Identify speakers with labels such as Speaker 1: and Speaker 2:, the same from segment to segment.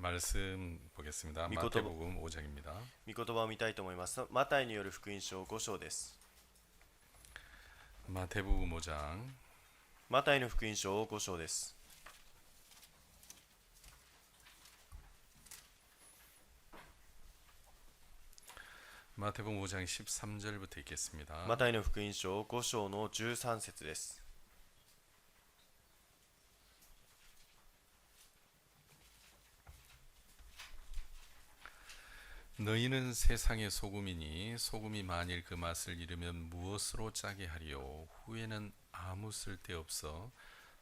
Speaker 1: 말씀 보겠습니다.
Speaker 2: 御言葉
Speaker 1: 마태복음 5장입니다.
Speaker 2: 御言葉を見たいと思います。マタイによる福音書5章です。
Speaker 1: 마태복음 5장
Speaker 2: マタイの福音書5章です。
Speaker 1: 마태복음 5장 13절부터 읽겠습니다.
Speaker 2: マタイの福音書5章の13節です。
Speaker 1: 너희는 세상의 소금이니 소금이 만일 그 맛을 잃으면 무엇으로 짜게 하리요. 후에는 아무 쓸데없어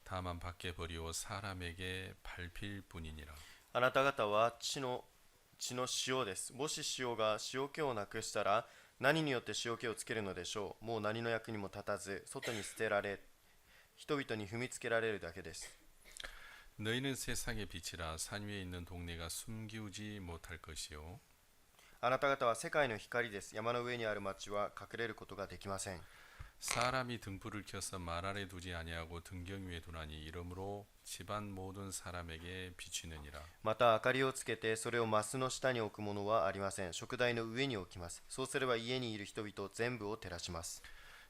Speaker 1: 다만 밖에 버리고 사람에게 밟힐 뿐이니라.
Speaker 2: あなた方は血の塩です。もし塩が塩気をなくしたら何によって塩気をつけるのでしょう。もう何の役にも立たず外に捨てられ人々に踏みつけられるだけです。
Speaker 1: 너희는 세상의 빛이라. 산 위에 있는 동네가 숨기우지 못할 것이요.
Speaker 2: あなた方は世界の光です。山の上にある町は隠れることができません。
Speaker 1: 사람이 등불을 켜서 말 아래 두지 아니하고 등경 위에 두나니 이러므로 집안 모든 사람에게 비추느니라.
Speaker 2: また明かりをつけてそれをマスの下に置くものはありません。食台の上に置きます。そうすれば家にいる人々全部を照らします。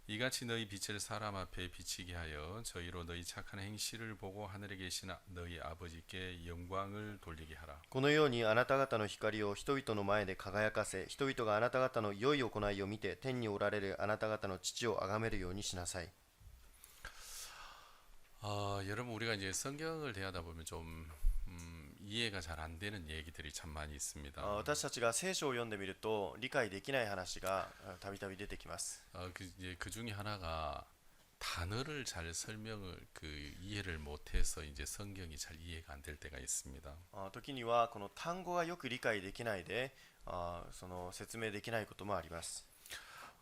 Speaker 1: 이같이 너희 빛을 사람 앞에 비치게 하여 저희로 너희 착한 행실을 보고 하늘에 계신 너희 아버지께 영광을 돌리게 하라.
Speaker 2: このようにあなた方の光を人々の前で輝かせ、人々があなた方の良い行いを見て天におられるあなた方の父を崇めるようにしなさい。
Speaker 1: 여러분 우리가 이제 성경을 대하다 보면 좀 이해가 잘 안 되는 얘기들이 참 많이 있습니다.
Speaker 2: 私たちが聖書を読んでみると理解できない話がたびたび出てきます。
Speaker 1: 그 중에 하나가 단어를 잘 설명을 이해를 못해서 이제 성경이 잘 이해가 안 될 때가 있습니다.
Speaker 2: 時にはこの単語がよく理解できないでその説明できないこともあります。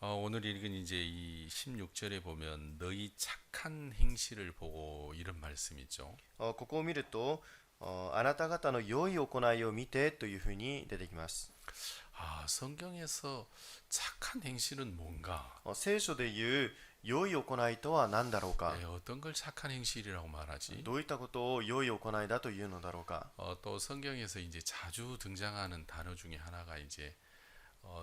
Speaker 1: 오늘 읽은 이제 이 16절에 보면 너희 착한 행실을 보고 이런 말씀이 있죠.
Speaker 2: ここを見るとあなた方の良い行いを見てというふうに出てきます。
Speaker 1: 성경에서 착한 행실은 뭔가?
Speaker 2: 聖書で言う良い行いとは何だろうか。
Speaker 1: 어떤 걸 착한 행실이라고 말하지?
Speaker 2: どういったことを良い行いだというのだろうか。
Speaker 1: 또 성경에서 이제 자주 등장하는 단어 중에 하나가 이제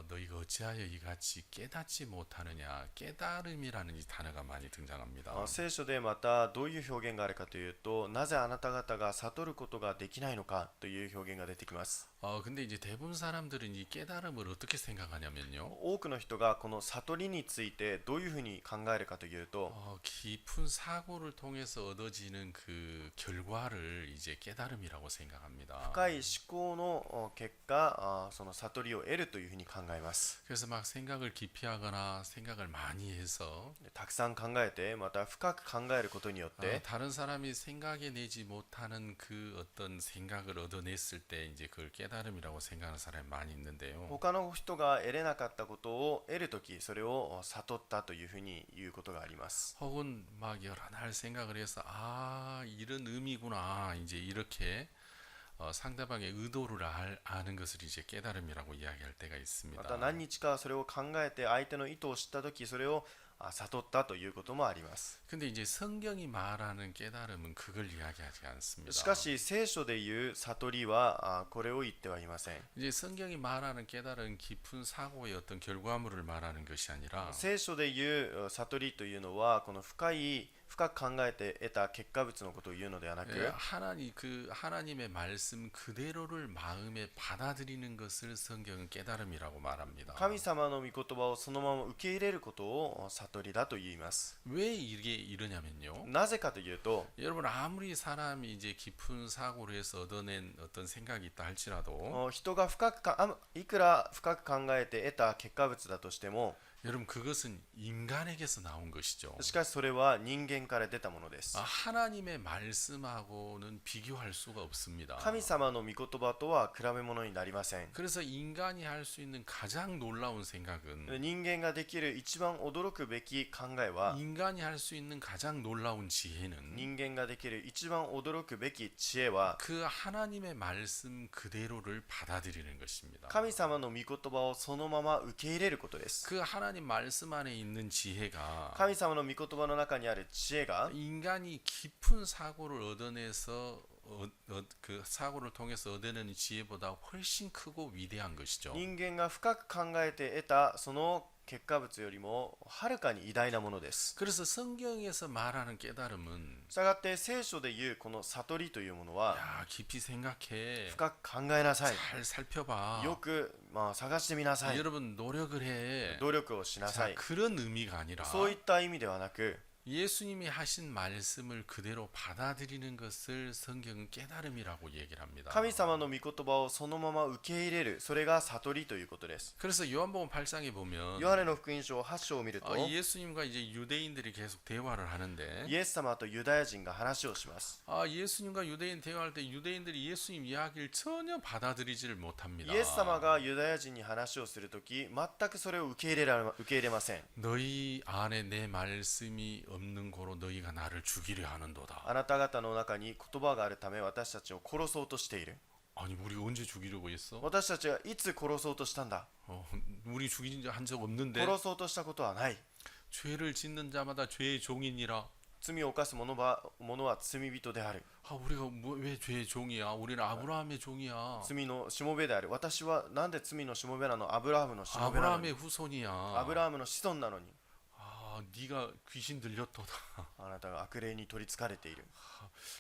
Speaker 1: 너희가 어찌하여 이같이 깨닫지 못하느냐. 깨달음이라는 이 단어가 많이 등장합니다.
Speaker 2: 聖書でまたどういう表現があるかというと、なぜあなた方が悟ることができないのかという表現が出てきます。
Speaker 1: 근데 이제 대부분 사람들은 이 깨달음을 어떻게 생각하냐면요.
Speaker 2: 多くの人がこの悟りについてどういうふうに考えるかというと、
Speaker 1: 깊은 사고를 통해서 얻어지는 그 결과를 이제 깨달음이라고 생각합니다.
Speaker 2: 深い思考の結果、その悟りを得るというふうに考えます。
Speaker 1: 그래서 막 생각을 깊이 하거나 생각을 많이 해서
Speaker 2: たくさん考えて、また深く考えることによって、
Speaker 1: 다른 사람이 생각해내지 못하는 그 어떤 생각을 얻어냈을 때 이제 그걸 깨달음이라고 생각하는 사람이 많이 있는데요.
Speaker 2: 他の人が得れなかったことを得るとき、それを悟ったというふうに言うことがあります。
Speaker 1: 혹은 막 여러 날 생각을 해서 이런 의미구나 이제 이렇게 상대방의 의도를 아는 것을 이제 깨달음이라고 이야기할 때가
Speaker 2: ま
Speaker 1: 있습니다.
Speaker 2: た何日かそれを考えて相手の意図を知ったとき、それを悟ったということもあります。
Speaker 1: 근데 이제 성경이 말하는 깨달음은 그걸 이야기하지 않습니다.
Speaker 2: しかし聖書でいう悟りはこれを言ってはいません。
Speaker 1: 이제 성경이 말하는 깨달은 깊은 사고의 어떤 결과물을 말하는 것이 아니라
Speaker 2: 聖書でいう悟りというのはこの深く考えて得た結果物のことを言うのではなく、
Speaker 1: 하나님의 말씀 그대로를 마음에 받아들이는 것을 성경은 깨달음이라고 말합니다.
Speaker 2: 神様の御言葉をそのまま受け入れることを悟りだと言います。
Speaker 1: 왜 이게 이러냐면요.
Speaker 2: なぜかというと、
Speaker 1: 여러분 아무리 사람이 이제 깊은 사고를 해서 얻어낸 어떤 생각이 있다 할지라도
Speaker 2: 人がいくら深く考えて得た結果物だとしても、
Speaker 1: 여러분 그것은 인간에게서 나온 것이죠.
Speaker 2: しかしそれは人間から出たものです。
Speaker 1: 하나님의 말씀하고는 비교할 수가 없습니다.
Speaker 2: 神様の御言葉とは比べ物になりません。
Speaker 1: 그래서 인간이 할 수 있는 가장 놀라운 생각은
Speaker 2: 人間ができる一番驚くべき考えは、
Speaker 1: 인간이 할 수 있는 가장 놀라운 지혜는
Speaker 2: 人間ができる一番驚くべき知恵は、
Speaker 1: 그 하나님의 말씀 그대로를 받아들이는 것입니다.
Speaker 2: 神様の御言葉をそのまま受け入れることです。
Speaker 1: 그 하나님 말씀 안에 있는 지혜가
Speaker 2: 神様の御言葉の中にある知恵が
Speaker 1: 인간이 깊은 사고를 얻어내서 그 사고를 통해서 얻어내는 지혜보다 훨씬 크고 위대한 것이죠.
Speaker 2: 人間が深く考えて得たその結果物よりもはるかに偉大なものです。
Speaker 1: 그래서 성경에서 말하는 깨달음은
Speaker 2: したがって聖書でいうこの悟りというものは
Speaker 1: 야, 깊이 생각해.
Speaker 2: 深く考えなさい。
Speaker 1: 잘 살펴봐.
Speaker 2: よく探してみなさい。
Speaker 1: 여러분 노력을 해.
Speaker 2: 努力をしなさ
Speaker 1: 자,
Speaker 2: い。
Speaker 1: 그런 의미가 아니라
Speaker 2: そういった意味ではなく
Speaker 1: 예수님이 하신 말씀을 그대로 받아들이는 것을 성경은 깨달음이라고 얘기를 합니다.
Speaker 2: 神様の御言葉をそのまま受け入れる、それが悟りということです。
Speaker 1: 그래서 요한복음 8장에 보면
Speaker 2: ヨハネの福音書8章を見ると
Speaker 1: 예수님과 이제 유대인들이 계속 대화를 하는데
Speaker 2: イエス様とユダヤ人が話をします。
Speaker 1: 예수님과 유대인 대화할 때 유대인들이 예수님 이야기를 전혀 받아들이지를 못합니다.
Speaker 2: イエス様がユダヤ人に話をするとき、全くそれを受け入れません。
Speaker 1: 너희 안에 내 말씀이 없는 고로 너희가 나를 죽이려 하는도다.
Speaker 2: あなた方の中に言葉があるため私たちを殺そうとしている。
Speaker 1: 아니 우리 언제 죽이려고 했어?
Speaker 2: 私たちはいつ殺そうとしたんだ。
Speaker 1: 우리 죽인 적 없는데
Speaker 2: 殺そうとしたことはない。
Speaker 1: 죄를 짓는 자마다 죄의 종이니라.
Speaker 2: 罪を犯す者は罪人である。
Speaker 1: 우리가 왜 죄의 종이야? 우리는 아브라함의 종이야.
Speaker 2: 罪のしもべである。私はなんで罪のしもべなの？アブラハムのしもべなのに。
Speaker 1: 아브라함의 후손이야.
Speaker 2: アブラハムの子孫なのに。
Speaker 1: 네가 귀신 들렸도다.
Speaker 2: あなたが悪霊に取りつかれている。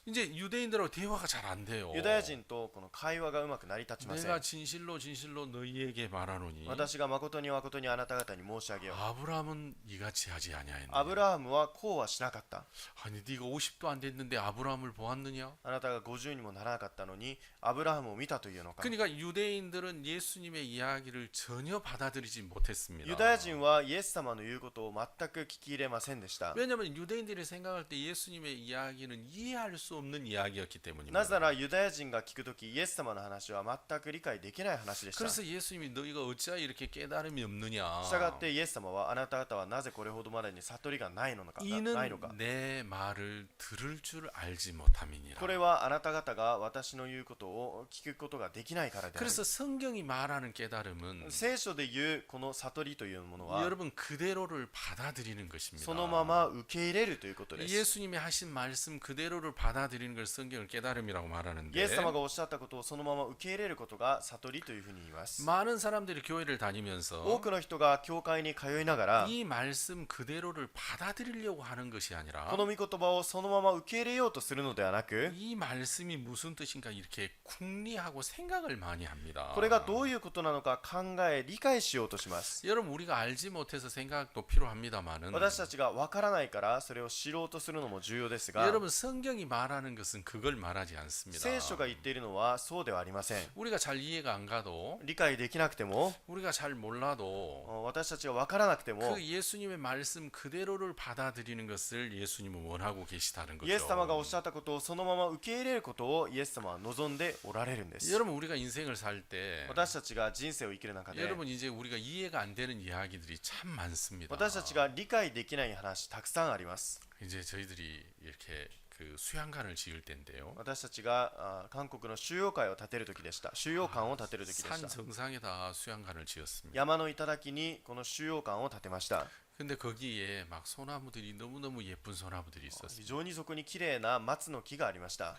Speaker 1: 이제 유대인들하고 대화가 잘 안 돼요.
Speaker 2: ユダヤ人とこの会話がうまく成り立ちません。
Speaker 1: 내가 진실로 너희에게 말하노니
Speaker 2: 私が誠に誠にあなた方に申し上げよう。
Speaker 1: 아브라함은 이같이 하지 아니하였느냐.
Speaker 2: アブラハムはこうはしなかった。
Speaker 1: 아니 네가 50도 안 됐는데 아브라함을 보았느냐?
Speaker 2: あなたが50にもならなかったのにアブラハムを見たというのか。
Speaker 1: 그러니까 유대인들은 예수님의 이야기를 전혀 받아들이지 못했습니다.
Speaker 2: ユダヤ人はイエス様の言うことを全く聞き入れませんでした。
Speaker 1: 왜냐하면 유대인들이 생각할 때 예수님의 이야기는 이해할 수 없는 이야기였기 때문입니다.
Speaker 2: なぜならユダヤ人が聞くときイエス様の話は全く理解できない話でした。
Speaker 1: 그래서 예수님이 너희가 어찌하여 이렇게 깨달음이 없느냐?
Speaker 2: したがってイエス様はあなた方はなぜこれほどまでに悟りがないのか。
Speaker 1: 이는
Speaker 2: ないのか。
Speaker 1: 내 말을 들을 줄 알지 못함이니라.
Speaker 2: これはあなた方が私の言うことを聞くことができないからである。
Speaker 1: 그래서 성경이 말하는 깨달음은
Speaker 2: 聖書で言うこの悟りというものは
Speaker 1: 여러분 그대로를 받아들이는 것입니다.
Speaker 2: そのまま受け入れるということです。
Speaker 1: 예수님이 하신 말씀 그대로를 받아들이는 걸 성경을 깨달음이라고 말하는데
Speaker 2: イエス様がおっしゃったことをそのまま受け入れることが悟りというふうに言います。
Speaker 1: 많은 사람들이 교회를
Speaker 2: 多
Speaker 1: 다니면서
Speaker 2: くの人が教会に通いながら
Speaker 1: 이 말씀 그대로를 받아들이려고 하는 것이 아니라
Speaker 2: この御言葉をそのまま受け入れようとするのではなく
Speaker 1: 이 말씀이 무슨 뜻인가 이렇게 궁리하고 생각을 많이 합니다.
Speaker 2: これがどういうことなのか考え理解しようとします。
Speaker 1: 여러분 우리가 알지 못해서 생각도 필요합니다만은
Speaker 2: 私たちがわからないからそれを知ろうとするのも重要ですが
Speaker 1: 여러분 성경이 말하는 것은 그걸 말하지 않습니다.
Speaker 2: 聖書が言っているのはそうではありません。
Speaker 1: 우리가 잘 이해가 안 가도
Speaker 2: 理解できなくても
Speaker 1: 우리가 잘 몰라도
Speaker 2: 私たちがわからなくても
Speaker 1: 그 예수님의 말씀 그대로를 받아들이는 것을 예수님은 원하고 계시다는
Speaker 2: イエス様がおっ
Speaker 1: 거죠.
Speaker 2: しゃったことをそのまま受け入れることをイエス様は望んでおられるんです。
Speaker 1: 여러분 우리가 인생을 살 때
Speaker 2: 私たちが人生を生きる中で
Speaker 1: 여러분 이제 우리가 이해가 안 되는 이야기들이 참 많습니다.
Speaker 2: 私たちが理解できない話たくさんあります。
Speaker 1: 이제 저희들이 이렇게 그 수양관을 지을 때인데요.
Speaker 2: 私たちが韓国の収容会を建てる時でした。収容館を建てる時で
Speaker 1: 산
Speaker 2: した。
Speaker 1: 정상에다 수양관을 지었습니다.
Speaker 2: 山の頂にこの収容館を建てました。
Speaker 1: 근데 거기에 막 소나무들이 너무너무 예쁜 소나무들이
Speaker 2: 非
Speaker 1: 있었어요.
Speaker 2: 常にそこに綺麗な松の木がありました。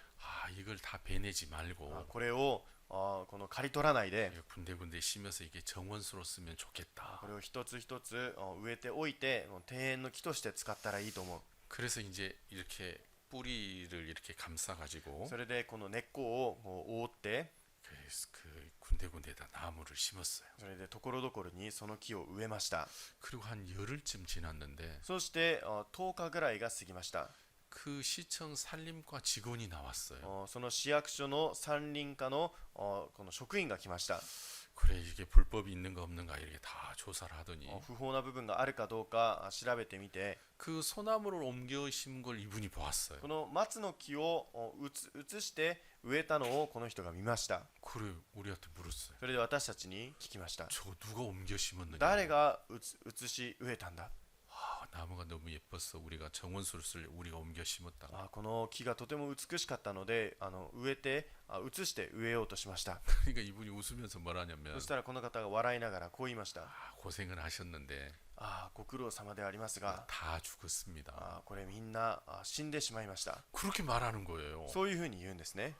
Speaker 1: 이걸 다 베내지 말고
Speaker 2: これをこの刈り取らないで
Speaker 1: 군데군데 심어서 이게 정원수로 쓰면 좋겠다.
Speaker 2: これを一つ一つ植えておいて庭園の木として使ったらいいと思う。
Speaker 1: 그래서 이제 이렇게 뿌리를 이렇게 감싸가지고
Speaker 2: それでこの根っこを覆って
Speaker 1: 그 군데군데다 나무를 심었어요.
Speaker 2: それでところどころにその木を植えました。
Speaker 1: 그리고 한 열흘쯤 지났는데
Speaker 2: そして10日ぐらいが過ぎました。
Speaker 1: 그 시청 산림과 직원이 나왔어요.
Speaker 2: その市役所の山林課のこの職員が来ました。
Speaker 1: 그래 이게 불법이 있는가 없는가 이렇게 다 조사를 하더니
Speaker 2: 不法な部分があるかどうか調べてみて
Speaker 1: 그 소나무를 옮겨 심은 걸 이분이 보았어요.
Speaker 2: この松の木を移して植えたのをこの人が見ました。
Speaker 1: 그래 우리한테 물었어요.
Speaker 2: それで私たちに聞きました。
Speaker 1: 저 누가 옮겨 심었느냐?
Speaker 2: 誰が移し植えたんだ。
Speaker 1: 나무가 너무 예뻐서 우리가 정원수를 쓸 우리가 옮겨 심었다.
Speaker 2: この木がとても美しかったので植えて移して植えようとしました。
Speaker 1: 그러니까 이분이 웃으면서 뭐라냐면
Speaker 2: そしたらこの方が笑いながらこう言いました。
Speaker 1: 고생은 하셨는데
Speaker 2: ご苦労様でありますが
Speaker 1: 다 죽었습니다.
Speaker 2: これみんな死んでしまいました
Speaker 1: 그렇게 말하는 거예요.
Speaker 2: そういうふうに言うんですね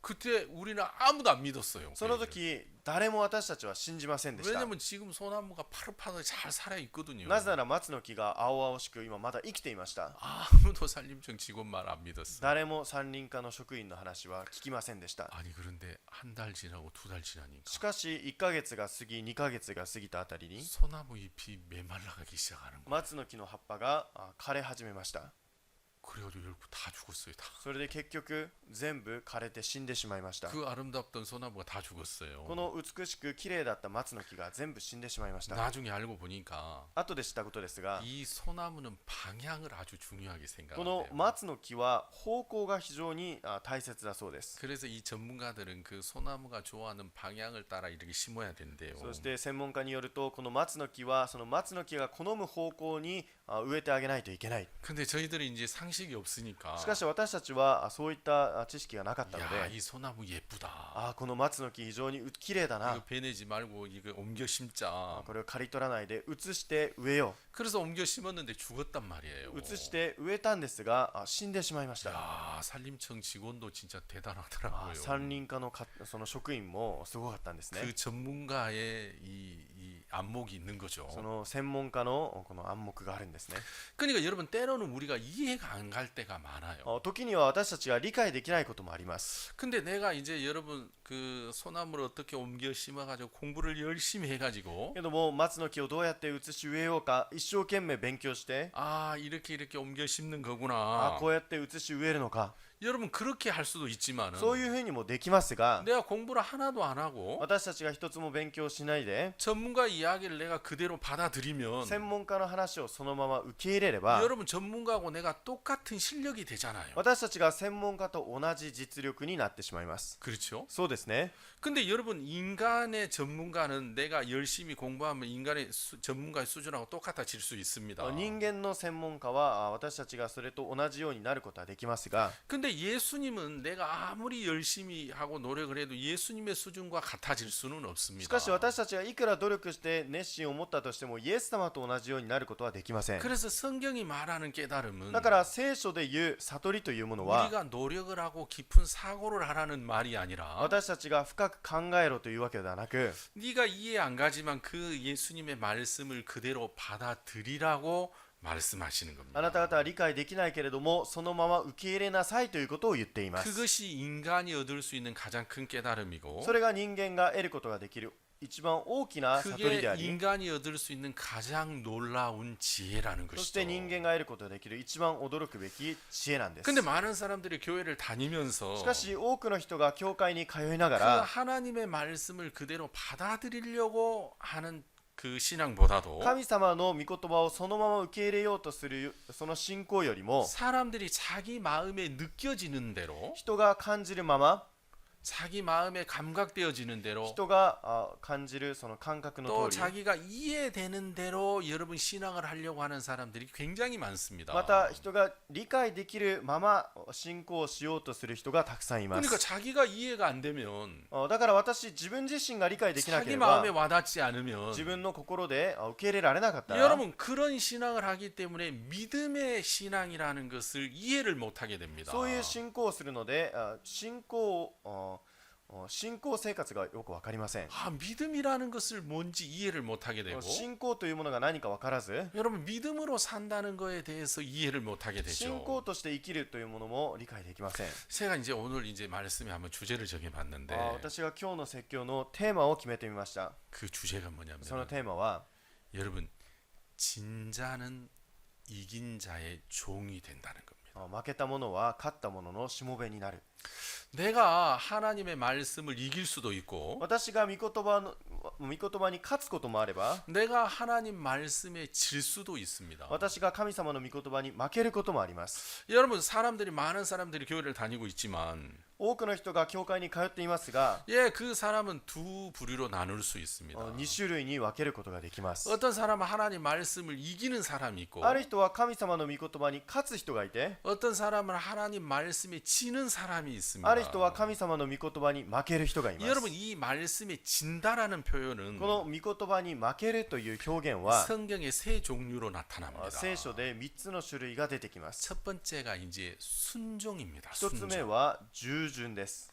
Speaker 1: 그때 우리는 아무도 안 믿었어요.
Speaker 2: その時誰も私たちは信じませんでした
Speaker 1: 왜냐면 지금 소나무가 파릇파릇 잘 살아 있거든요.
Speaker 2: なぜなら松の木が青々しく今まだ生きていました
Speaker 1: 아무도 산림청 직원 말 안 믿었어.
Speaker 2: 誰も山林課の職員の話は聞きませんでした
Speaker 1: 아니 그런데 한 달 지나고 두 달 지나니까
Speaker 2: しかし1ヶ月が過ぎ2ヶ月が過ぎたあたりに
Speaker 1: 소나무 잎이 메말라가기 시작하는 거예요.
Speaker 2: 松の木の葉っぱが枯れ始めました
Speaker 1: 그래가지고 결국 다 죽었어요. 다.
Speaker 2: それで結局全部枯れて死んでしまいました
Speaker 1: 그 아름답던 소나무가 다 죽었어요.
Speaker 2: この美しく綺麗だった松の木が全部死んでしまいました
Speaker 1: 나중에 알고 보니까
Speaker 2: 後で知ったことですが
Speaker 1: 이 소나무는 방향을 아주 중요하게
Speaker 2: この
Speaker 1: 생각한대요.
Speaker 2: 松の木は方向が非常に大切だそうです
Speaker 1: 그래서 이 전문가들은 그 소나무가 좋아하는 방향을 따라 이렇게 심어야 된대요.
Speaker 2: そして専門家によるとこの松の木はその松の木が好む方向に植えてあげないといけない
Speaker 1: 근데 저희들이 이제 상식이 없으니까
Speaker 2: しかし私たちはそういった知識がなかったの
Speaker 1: 야,
Speaker 2: で
Speaker 1: 이 소나무 예쁘다.
Speaker 2: この松の木非常に綺麗だな
Speaker 1: 이거 베내지 말고 이거 옮겨 심자.
Speaker 2: これを刈り取らないで移して植えよ
Speaker 1: 그래서 옮겨 심었는데 죽었단 말이에요.
Speaker 2: う移して植えたんですが死んでしまいました
Speaker 1: 야, 산림청 직원도 진짜 대단하더라고요.
Speaker 2: 山林課のその職員もすごかったんですね
Speaker 1: 그 전문가의 이 안목이 있는 거죠.
Speaker 2: その専門家のこの暗黙があるんですね
Speaker 1: 그러니까 여러분 때로는 우리가 이해가 안 갈 때가 많아요.
Speaker 2: 時には私たちが理解できないこともあります
Speaker 1: 근데 내가 이제 여러분 그 소나무를 어떻게 옮겨 심어가지고 공부를 열심히 해가지고
Speaker 2: けども松の木をどうやって移し植えようか一生懸命勉強して
Speaker 1: 아 이렇게 옮겨 심는 거구나.
Speaker 2: こうやって移し植えるのか
Speaker 1: 여러분 그렇게 할 수도 있지만은
Speaker 2: そういうふうにもできますが
Speaker 1: 내가 공부를 하나도 안 하고
Speaker 2: 私たちが一つも勉強しないで
Speaker 1: 전문가 이야기를 내가 그대로 받아들이면
Speaker 2: 専門家の話をそのまま受け入れれば
Speaker 1: 여러분 전문가하고 내가 똑같은 실력이 되잖아요.
Speaker 2: 私たちが専門家と同じ実力になってしまいます
Speaker 1: 그렇죠?
Speaker 2: そうですね
Speaker 1: 근데 여러분 인간의 전문가는 내가 열심히 공부하면 인간의 전문가의 수준하고 똑같아질 수 있습니다.
Speaker 2: 人間の専門家は私たちがそれと同じようになることはできますが
Speaker 1: 근데 예수님은 내가 아무리 열심히 하고 노력을 해도 예수님의 수준과 같아질 수는
Speaker 2: し
Speaker 1: 없습니다.
Speaker 2: かし私たちがいくら努力して熱心を持ったとしてもイエス様と同じようになることはできません
Speaker 1: 그래서 성경이 말하는 깨달음은
Speaker 2: だから聖書で言う悟りというものは
Speaker 1: 우리가 노력을 하고 깊은 사고를 하라는 말이 아니라
Speaker 2: 私たちが深く考えろというわけではなく
Speaker 1: 네가 이해 안 가지만 그 예수님의 말씀을 그대로 받아들이라고 말씀하시는
Speaker 2: あ
Speaker 1: 겁니다.
Speaker 2: なた方は理解できないけれどもそのまま受け入れなさいということを言っています
Speaker 1: 그것이 인간이 얻을 수 있는 가장 큰 깨달음이고
Speaker 2: それが人間が得ることができる一番大きな悟り
Speaker 1: 그게
Speaker 2: であり
Speaker 1: 인간이 얻을 수 있는 가장 놀라운 지혜라는
Speaker 2: そして
Speaker 1: 것이죠.
Speaker 2: 人間が得ることができる一番驚くべき知恵なんです
Speaker 1: 근데 많은 사람들이 교회를 다니면서
Speaker 2: しかし多くの人が教会に通いなが
Speaker 1: 그
Speaker 2: ら
Speaker 1: 하나님의 말씀을 그대로 받아들이려고 하는 그 신앙보다도
Speaker 2: 神様の御言葉をそのまま受け入れようとするその信仰よりも
Speaker 1: 사람들이 자기 마음에 느껴지는 대로
Speaker 2: 人が感じるまま
Speaker 1: 자기 마음에 감각되어지는 대로
Speaker 2: 人が感じるその感覚の
Speaker 1: 또
Speaker 2: 通り
Speaker 1: 자기가 이해되는 대로 여러분 신앙을 하려고 하는 사람들이 굉장히 많습니다.
Speaker 2: また人が理解できるまま信仰をしようとする人がたくさんいま
Speaker 1: 그러니까
Speaker 2: す
Speaker 1: 자기가 이해가 안 되면
Speaker 2: だから私自分自身が理解できなけ
Speaker 1: 자기
Speaker 2: れば
Speaker 1: 마음에 와닿지 않으면
Speaker 2: 自分の心で受け入れられなかったら
Speaker 1: 여러분 그런 신앙을 하기 때문에 믿음의 신앙이라는 것을 이해를 못하게 됩니다.
Speaker 2: そういう信仰をするので信仰生活がよく分かりません
Speaker 1: 아, 믿음이라는 것을 뭔지 이해를 못하게 되고
Speaker 2: 信仰というものが何か分からず
Speaker 1: 여러분 믿음으로 산다는 거에 대해서 이해를 못하게
Speaker 2: 信
Speaker 1: 되죠.
Speaker 2: 仰として生きるというものも理解できません
Speaker 1: 제가 이제 오늘 이제 말씀에 한번 주제를 정해봤는데
Speaker 2: 私が今日の説教のテーマを決めてみました
Speaker 1: 그 주제가 뭐냐면
Speaker 2: そのテーマは
Speaker 1: 여러분 진자는 이긴 자의 종이 된다는 겁니다.
Speaker 2: 負けた者は勝った者のしもべになる
Speaker 1: 내가 하나님의 말씀을 이길 수도 있고
Speaker 2: 私が御言葉に勝つこともあれば
Speaker 1: 내가 하나님 말씀에 질 수도 있습니다.
Speaker 2: 私が神様の御言葉に負けることもあります
Speaker 1: 여러분 많은 사람들이 교회를 다니고 있지만
Speaker 2: 多くの人が教会に通っていますが、
Speaker 1: 예, 그 사람은 두 부류로 나눌 수 있습니다.
Speaker 2: 2種類に分けることができます。
Speaker 1: 어떤 사람은 하나님 말씀을 이기는 사람이 있고
Speaker 2: ある人は神様の御言葉に勝つ人がいて、
Speaker 1: 어떤 사람은 하나님 말씀에 지는 사람이 있습니다.
Speaker 2: ある人は神様の御言葉に負ける人がいます。
Speaker 1: 여러분 이 말씀에 진다라는 표현은
Speaker 2: この御言葉に負けるという表現は
Speaker 1: 성경의 세 종류로 나타납니다.
Speaker 2: 聖書で3つの種類が出てきます。
Speaker 1: 첫 번째가 이제 순종입니다.
Speaker 2: 1つ目
Speaker 1: 순종.
Speaker 2: は従順です。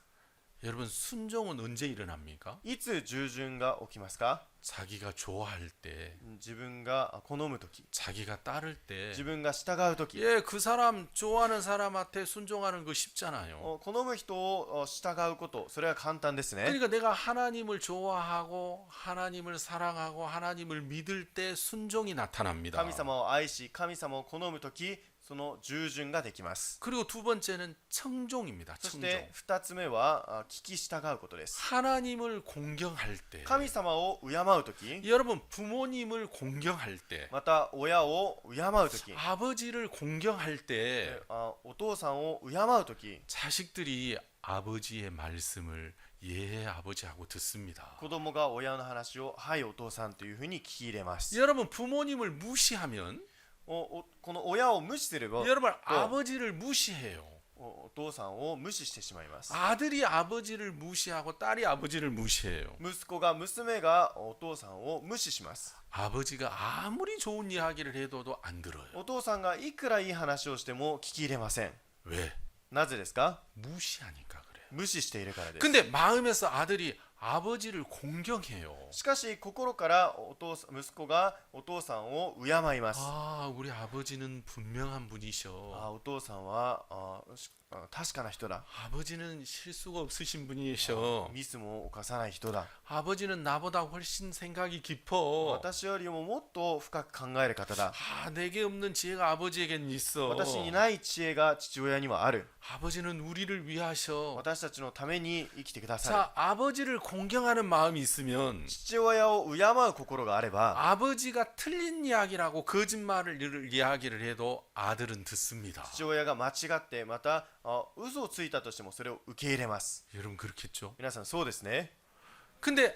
Speaker 1: 여러분 순종은 언제 일어납니까?
Speaker 2: いつ従順が起きますか？
Speaker 1: 자기가 좋아할 때,
Speaker 2: 自分が好むとき、
Speaker 1: 자기가 따를 때.
Speaker 2: 自分が従うとき、
Speaker 1: 예, 그 사람 좋아하는 사람한테 순종하는 거 쉽잖아요.
Speaker 2: 好む人を従うこと、それは簡単ですね。
Speaker 1: 그러니까 내가 하나님을 좋아하고 하나님을 사랑하고 하나님을 믿을 때 순종이 나타납니다.
Speaker 2: 神様を愛し、神様を好むとき、その従順ができます。
Speaker 1: 그리고 두 번째는 청종입니다.
Speaker 2: そし
Speaker 1: 청종.
Speaker 2: て2つ目は聞き従うことです。
Speaker 1: 하나님을 공경할 때,
Speaker 2: 神様を敬うとき、
Speaker 1: 여러분 부모님을 공경할 때,
Speaker 2: また親を敬うとき、
Speaker 1: 아버지를 공경할 때
Speaker 2: お父さんを敬うとき、
Speaker 1: 자식들이 아버지의 말씀을 예 아버지하고 듣습니다.
Speaker 2: 子供が親の話をはいお父さんというふうに聞き入れます。
Speaker 1: 여러분 부모님을 무시하면
Speaker 2: この親を無視すれば
Speaker 1: 여러분 아버지를 무시해요.
Speaker 2: お父さんを無視してしまいます。
Speaker 1: 아들이 아버지를 무시하고 딸이 아버지를 무시해요.
Speaker 2: 息子が娘がお父さんを無視します。
Speaker 1: 아버지가 아무리 좋은 이야기를 해도 안 들어요.
Speaker 2: お父さんがいくらいい話をしても聞き入れません。
Speaker 1: 왜?
Speaker 2: なぜですか？
Speaker 1: 무시하니까 그래요.
Speaker 2: 無視しているからです。
Speaker 1: 근데 마음에서 아들이 아버지를 공경해요.
Speaker 2: しかし心から息子がお父さんを敬います。
Speaker 1: 아, 우리 아버지는 분명한 분이셔.
Speaker 2: お父さんは確かな人だ。
Speaker 1: 아버지는 실수가 없으신 분이셔.
Speaker 2: ミスも犯さない人だ。
Speaker 1: 아버지는 나보다 훨씬 생각이 깊어.
Speaker 2: 私よりももっと深く考える方だ。
Speaker 1: 아, 내게 없는 지혜가 아버지에겐 있어.
Speaker 2: 私にない知恵が父親にはある。
Speaker 1: 아버지는 우리를 위하셔.
Speaker 2: 私たちのために生きてください。
Speaker 1: 자, 아버지를 공경하는 마음이 있으면
Speaker 2: 父親を敬う心があれば、
Speaker 1: 아버지가 틀린 이야기라고 거짓말을 이야기를 해도 아들은 듣습니다.
Speaker 2: 父親が間違ってまた嘘をついたとしてもそれを受け入れます。
Speaker 1: 여러분 그렇겠죠?
Speaker 2: 皆さんそうですね。
Speaker 1: 근데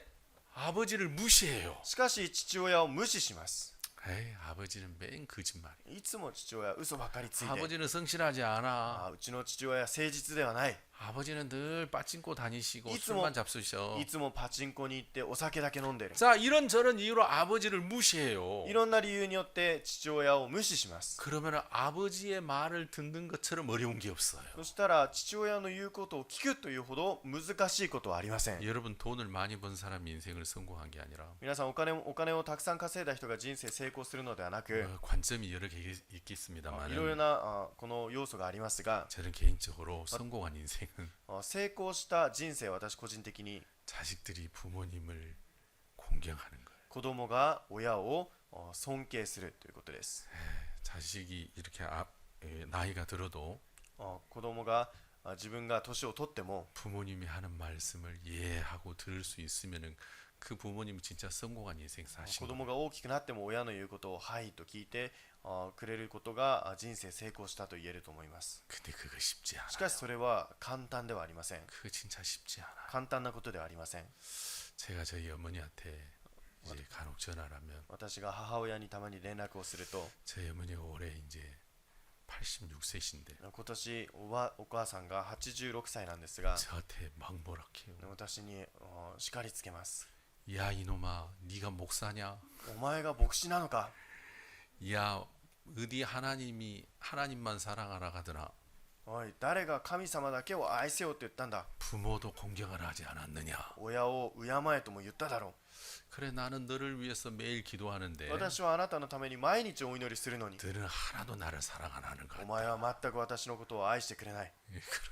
Speaker 1: 아버지를 무시해요.
Speaker 2: しかし父親を無視します。
Speaker 1: 에이, 아버지는 맨 거짓말.
Speaker 2: いつも父親は嘘ばかりついて、
Speaker 1: 아버지는 성실하지 않아.
Speaker 2: うちの父親は誠実ではない。
Speaker 1: 아버지는 늘 빠찡코 다니시고
Speaker 2: 이쯤
Speaker 1: 술만 잡수셔.
Speaker 2: いつもパチンコに行ってお酒だけ飲んでる。
Speaker 1: 자, 이런저런 이유로 아버지를 무시해요.
Speaker 2: いろんな理由によって父親を無視します。
Speaker 1: 그러면 아버지의 말을 듣는 것처럼 어려운 게 없어요.
Speaker 2: そしたら父親の言うことを聞くというほど難しいことはありません。
Speaker 1: 여러분 돈을 많이 번 사람이 인생을 성공한 게 아니라
Speaker 2: 皆さんお金をたくさん稼いだ人が人生成功するのではなく、
Speaker 1: 관점이 여러 개
Speaker 2: いろいろ
Speaker 1: 있겠습니다만
Speaker 2: なこの要素がありますが、
Speaker 1: 저는 개인적으로 성공한 인생은
Speaker 2: 成功した人生、私個人的に
Speaker 1: 자식들이 부모님을 공경하는 거예요.
Speaker 2: 子供が親を尊敬するということです。
Speaker 1: 자식이 이렇게 나이가 들어도
Speaker 2: 子供が自分が年を取っても
Speaker 1: 부모님이 하는 말씀을 예 하고 들을 수 있으면은 그 부모님은 진짜 성공한 인생
Speaker 2: 子
Speaker 1: 사신
Speaker 2: 供
Speaker 1: 거예요.
Speaker 2: が大きくなっても親の言うことをはいと聞いてくれることが人生成功したと言えると思います。
Speaker 1: 근데 그거 쉽지
Speaker 2: し
Speaker 1: 않아요.
Speaker 2: かしそれは簡単ではありません。
Speaker 1: 그거 진짜 쉽지 않아요.
Speaker 2: 簡単なことではありません。
Speaker 1: 제가 저희 어머니한테 이제 간혹 전화를 하면
Speaker 2: 私が母親にたまに連絡をすると、
Speaker 1: 저희 어머니가 올해 이제 86세신데
Speaker 2: 今年お母さんが86歳なんですが、
Speaker 1: 저한테 막 뭐라 해요.
Speaker 2: 私に叱りつけます。
Speaker 1: 야 이놈아 네가 목사냐?
Speaker 2: お前が牧師なのか？
Speaker 1: 야 어디 하나님만 사랑하라 하더나
Speaker 2: おい、誰が神様だけを愛せよって言ったんだ。
Speaker 1: 부모도 공경을 하지 않았느냐?
Speaker 2: 親を敬えとも言っただろ
Speaker 1: 그래 나는 너를 위해서 매일
Speaker 2: う。
Speaker 1: 기도하는데
Speaker 2: 私はあなたのために毎日お祈りするのに、
Speaker 1: 너는 하나도 나를 사랑 안 하는 것
Speaker 2: お
Speaker 1: 같다.
Speaker 2: 前は全く私のことを愛してくれない。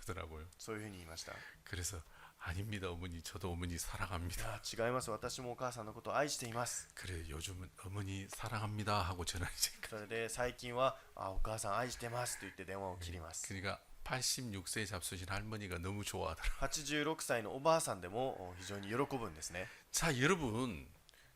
Speaker 1: 그러더라고요.
Speaker 2: そういうふうに言いました。い
Speaker 1: 그래서 아닙니다 어머니 저도 어머니 사랑합니다.
Speaker 2: や、違います。私もお母さんのことを愛しています。
Speaker 1: 그래 요즘은 어머니 사랑합니다 하고 전화 이제
Speaker 2: それで最近はお母さん愛してますと言って電話を切ります。
Speaker 1: 그러니까 86세 잡수신 할머니가 너무 좋아하더라.
Speaker 2: 86歳のおばあさんでも非常に喜ぶんですね。
Speaker 1: 자 여러분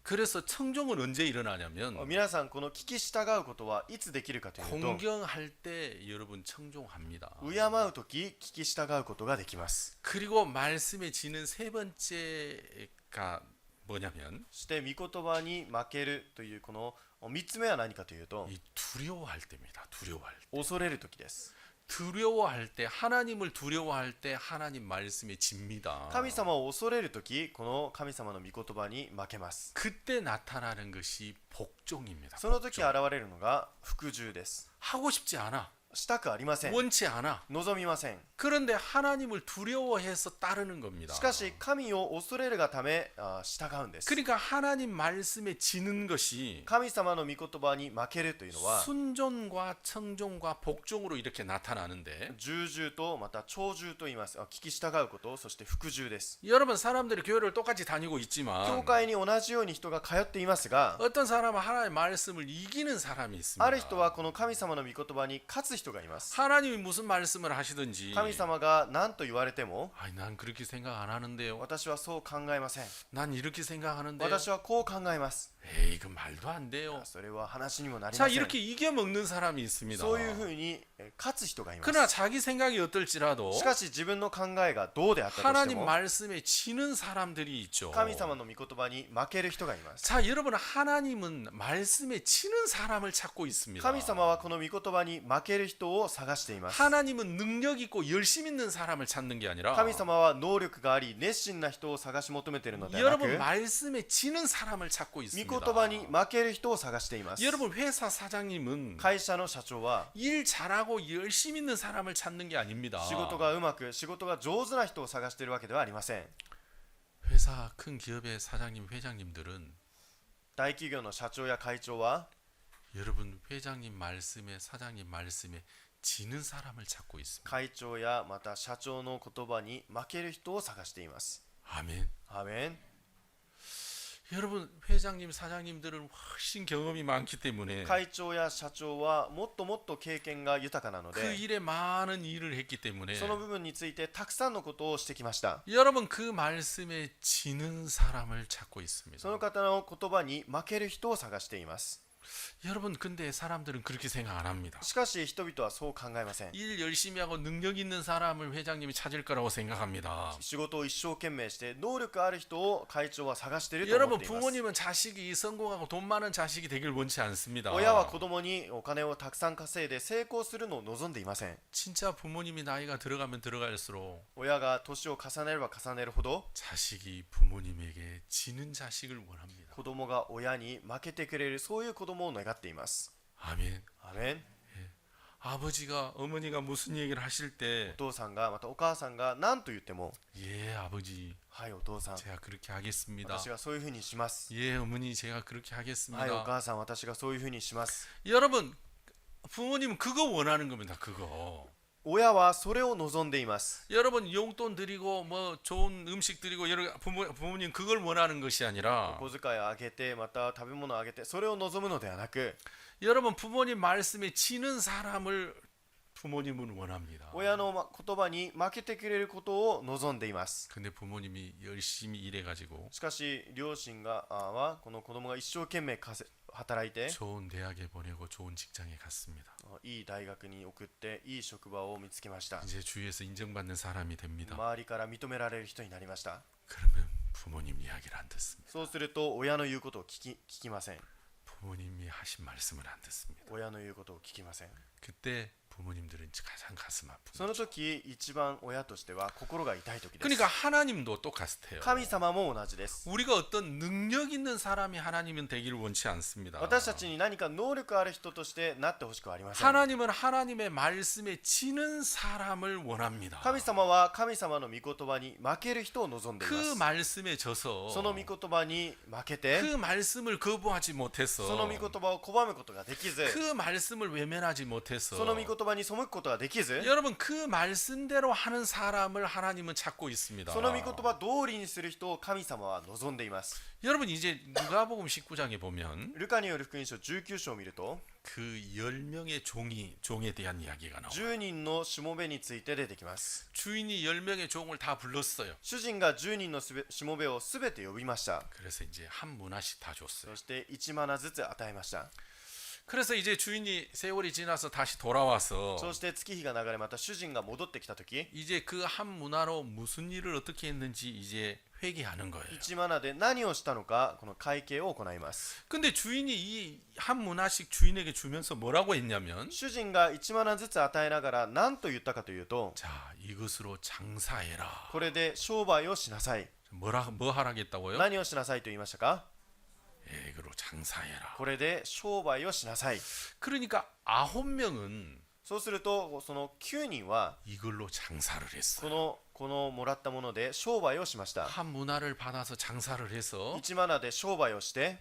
Speaker 1: 그래서 청종은 언제 일어나냐면
Speaker 2: 皆さんこの聞き従うことはいつできるかというと
Speaker 1: 공경할 때 여러분 청종합니다.
Speaker 2: 敬うとき聞き従うことができます。
Speaker 1: 그리고 말씀에 지는 세 번째가 뭐냐면
Speaker 2: そして御言葉に負けるというこの3つ目は何かというと
Speaker 1: 이 두려워할 때입니다. 두려워할 때.
Speaker 2: 恐れるときです。
Speaker 1: 두려워할 때 하나님을 두려워할 때 하나님 말씀에 집니다.
Speaker 2: 神様を恐れるときこの神様の御言葉に負けます。
Speaker 1: 그때 나타나는 것이 복종입니다.
Speaker 2: その時
Speaker 1: 복종.
Speaker 2: 現れるのが服従です。
Speaker 1: 하고 싶지 않아.
Speaker 2: したくありません。
Speaker 1: 원치 않아.
Speaker 2: 望みません。
Speaker 1: 그런데 하나님을 두려워해서 따르는 겁니다.
Speaker 2: しかし神を恐れるがため従うんです。
Speaker 1: 그러니까 하나님 말씀에 지는 것이
Speaker 2: 神様の御言葉に負けるというのは
Speaker 1: 순종과 청종과 복종으로 이렇게 나타나는데
Speaker 2: 従従とまた長従と言います。聞き従うこと、そして服従です。
Speaker 1: 여러분 사람들이 교회를 똑같이 다니고
Speaker 2: 教
Speaker 1: 있지만
Speaker 2: 会に同じように人が通っていますが、
Speaker 1: 어떤 사람은 하나님의 말씀을 이기는 사람이 있습니다.
Speaker 2: ある人はこの神様の御言葉に勝つ人がいます。
Speaker 1: 하나님이 무슨 말씀을 하시든지
Speaker 2: 神様が何と言われても
Speaker 1: 아이, 난 그렇게 생각 안 하는데요.
Speaker 2: 私はそう考えません。
Speaker 1: 난 이렇게 생각하는데요.
Speaker 2: 私はこう考えます。
Speaker 1: 에이, 그 말도 안 돼요.
Speaker 2: それは話にもなり
Speaker 1: 자,
Speaker 2: ません。
Speaker 1: 이렇게 이겨 먹는 사람이 있습니다.
Speaker 2: そういうふうに勝つ人がいます。
Speaker 1: 그러나 자기 생각이 어떨지라도
Speaker 2: しかし自分の考えがどうであったとして
Speaker 1: 하나님
Speaker 2: も
Speaker 1: 말씀에 지는 사람들이 있죠.
Speaker 2: 神様の御言葉に負ける人がいます。
Speaker 1: 자, 여러분 하나님은 말씀에 지는 사람을 찾고 있습니다.
Speaker 2: 神様はこの御言葉に負ける人を探しています。
Speaker 1: 하나님은 능력 있고 열심 있는 사람을 찾는 게 아니라
Speaker 2: 神様は能力があり熱心な人を探し求めているのではなく
Speaker 1: 여러분 말씀에 지는 사람을 찾고
Speaker 2: 御
Speaker 1: 있습니다.
Speaker 2: 言葉に負ける人を探しています。
Speaker 1: 여러분 회사 사장님은
Speaker 2: 会社の社長は
Speaker 1: 일 잘하고 열심 있는 사람을 찾는 게 아닙니다.
Speaker 2: 仕事がうまく仕事が上手な人を探しているわけではありません。
Speaker 1: 회사 큰 기업의 사장님 회장님들은
Speaker 2: 大企業の社長や会長は
Speaker 1: 여러분 회장님 말씀에 사장님 말씀에 지는 사람을 찾고 있습니다.
Speaker 2: 会長やまた社長の言葉に負ける人を探しています。
Speaker 1: 아멘.
Speaker 2: アーメン。
Speaker 1: 여러분 회장님 사장님들은 훨씬 경험이 많기 때문에
Speaker 2: 会長や社長はもっともっと経験が豊かなの
Speaker 1: 그
Speaker 2: で
Speaker 1: 일에 많은 일을 했기 때문에
Speaker 2: その部分についてたくさんのことをしてきました。
Speaker 1: 여러분 그 말씀에 지는 사람을 찾고 있습니다.
Speaker 2: その方の言葉に負ける人を探しています。
Speaker 1: 여러분 근데 사람들은 그렇게 생각 안 합니다.
Speaker 2: しかし人々はそう考えません。
Speaker 1: 일 열심히 하고 능력 있는 사람을 회장님이 찾을 거라고 생각합니다.
Speaker 2: 仕事を一生懸命して能力ある人を会長は探していると思
Speaker 1: 여러분
Speaker 2: っています。
Speaker 1: 부모님은 자식이 성공하고 돈 많은 자식이 되길 원치 않습니다.
Speaker 2: 親は子供にお金をたくさん稼いで成功するのを望んでいません。
Speaker 1: 진짜 부모님이 나이가 들어가면 들어갈수록
Speaker 2: 親が年を重ねれば重ねるほど
Speaker 1: 자식이 부모님에게 지는 자식을 원합니다.
Speaker 2: 子供が親に負けてくれるそういう子供を願っています。
Speaker 1: 아멘.
Speaker 2: アーメン。
Speaker 1: 아버지가 어머니가 무슨 얘기를 하실
Speaker 2: お
Speaker 1: 때
Speaker 2: 父さんがまたお母さんが何と言っても
Speaker 1: 예 아버지
Speaker 2: はいお父さん
Speaker 1: 제가 그렇게 하겠습니다.
Speaker 2: 私がそういうふうにします。
Speaker 1: 예 어머니 제가 그렇게
Speaker 2: はいお
Speaker 1: 하겠습니다.
Speaker 2: 母さん私がそういうふうにします。
Speaker 1: 여러분 부모님은 그거 원하는 겁니다. 그거.
Speaker 2: 親はそれを望んでいます。
Speaker 1: 여러분 용돈 드리고 뭐 좋은 음식 드리고 여러 부모님 그걸 원하는 것이 아니라
Speaker 2: お小遣いをあげてまた食べ物をあげてそれを望むのではなく
Speaker 1: 여러분 부모님 말씀에 지는 사람을 부모님은 원합니다.
Speaker 2: 親の言葉に負けてくれることを望んでいます。
Speaker 1: 근데 부모님이 열심히 일해가지고
Speaker 2: しかし両親はこの子供が一生懸命働いて
Speaker 1: 좋은 대학에 보내고 좋은 직장에 갔습니다.
Speaker 2: いい大学に送っていい職場を見つけました。
Speaker 1: 이제 주위에서 인정받는 사람이 됩니다.
Speaker 2: 周りから認められる人になりました。
Speaker 1: 그러면 부모님 이야기를 안 듣습니다.
Speaker 2: そうすると親の言うことを聞きません。
Speaker 1: 부모님이 하신 말씀을 안 듣습니다.
Speaker 2: 親の言うことを聞きません。
Speaker 1: 그때 부모님들은 가장 가슴 아픕니다.
Speaker 2: その時一番親としては心が痛い時です。
Speaker 1: 그러니까 하나님도 똑같아요.
Speaker 2: 神様も同じです。
Speaker 1: 우리가 어떤 능력 있는 사람이 하나님은 되기를 원치 않습니다.
Speaker 2: 私たちに何か能力ある人としてなってほしくはありません。
Speaker 1: 하나님은 하나님의 말씀에 지는 사람을 원합니다.
Speaker 2: 神様は神様の御言葉に負ける人を望んでい
Speaker 1: 그
Speaker 2: ま
Speaker 1: 말씀에 져서
Speaker 2: す。その御言葉に負けて
Speaker 1: 그 말씀을 거부하지 못해서
Speaker 2: その御言葉を拒むことができず
Speaker 1: 그 말씀을 외면하지 못해서
Speaker 2: その御言言葉に背くことができず、
Speaker 1: 여러분 그 말씀대로 하는 사람을 하나님은 찾고 있습니다.
Speaker 2: その御言葉通りにする人を神様は望んでいます。
Speaker 1: 여러분 이제 누가복음 19장에 보면
Speaker 2: ルカによる福音書19章を見ると、
Speaker 1: 그 10명의 종에 대한 이야기가 나와요.
Speaker 2: 10人のしもべについて出てきます。
Speaker 1: 주인이 10명의 종을 다 불렀어요.
Speaker 2: 主人が10人のしもべをすべて呼びました。
Speaker 1: 그래서 이제 한 문화씩 다 줬어요.
Speaker 2: そして1マナずつ与えました。
Speaker 1: 그래서 이제 주인이 세월이 지나서 다시 돌아와서
Speaker 2: そして月日が流れ、また主人が戻ってきたとき、
Speaker 1: 이제 그 한 문화로 무슨 일을 어떻게 했는지 이제 회개하는 거예요.
Speaker 2: 1マナで何をしたのか、この会計を行います。
Speaker 1: 근데 주인이 이 한 문화씩 주인에게 주면서 뭐라고 했냐면
Speaker 2: 主人が1マナずつ与えながら何と言ったかというと、
Speaker 1: 자 이것으로 장사해라.
Speaker 2: これで商売をしなさい。
Speaker 1: 뭐 하라겠다고요?
Speaker 2: 何をしなさいと言いましたか？
Speaker 1: 이거로 장사해라.
Speaker 2: これで商売をしなさい。
Speaker 1: 그러니까 9명은
Speaker 2: そうするとその9人は
Speaker 1: 이걸로 장사를 했어요.
Speaker 2: このもらったもので商売をしました。
Speaker 1: 한 문화를 받아서 장사를 해서
Speaker 2: 1マナで商売をして、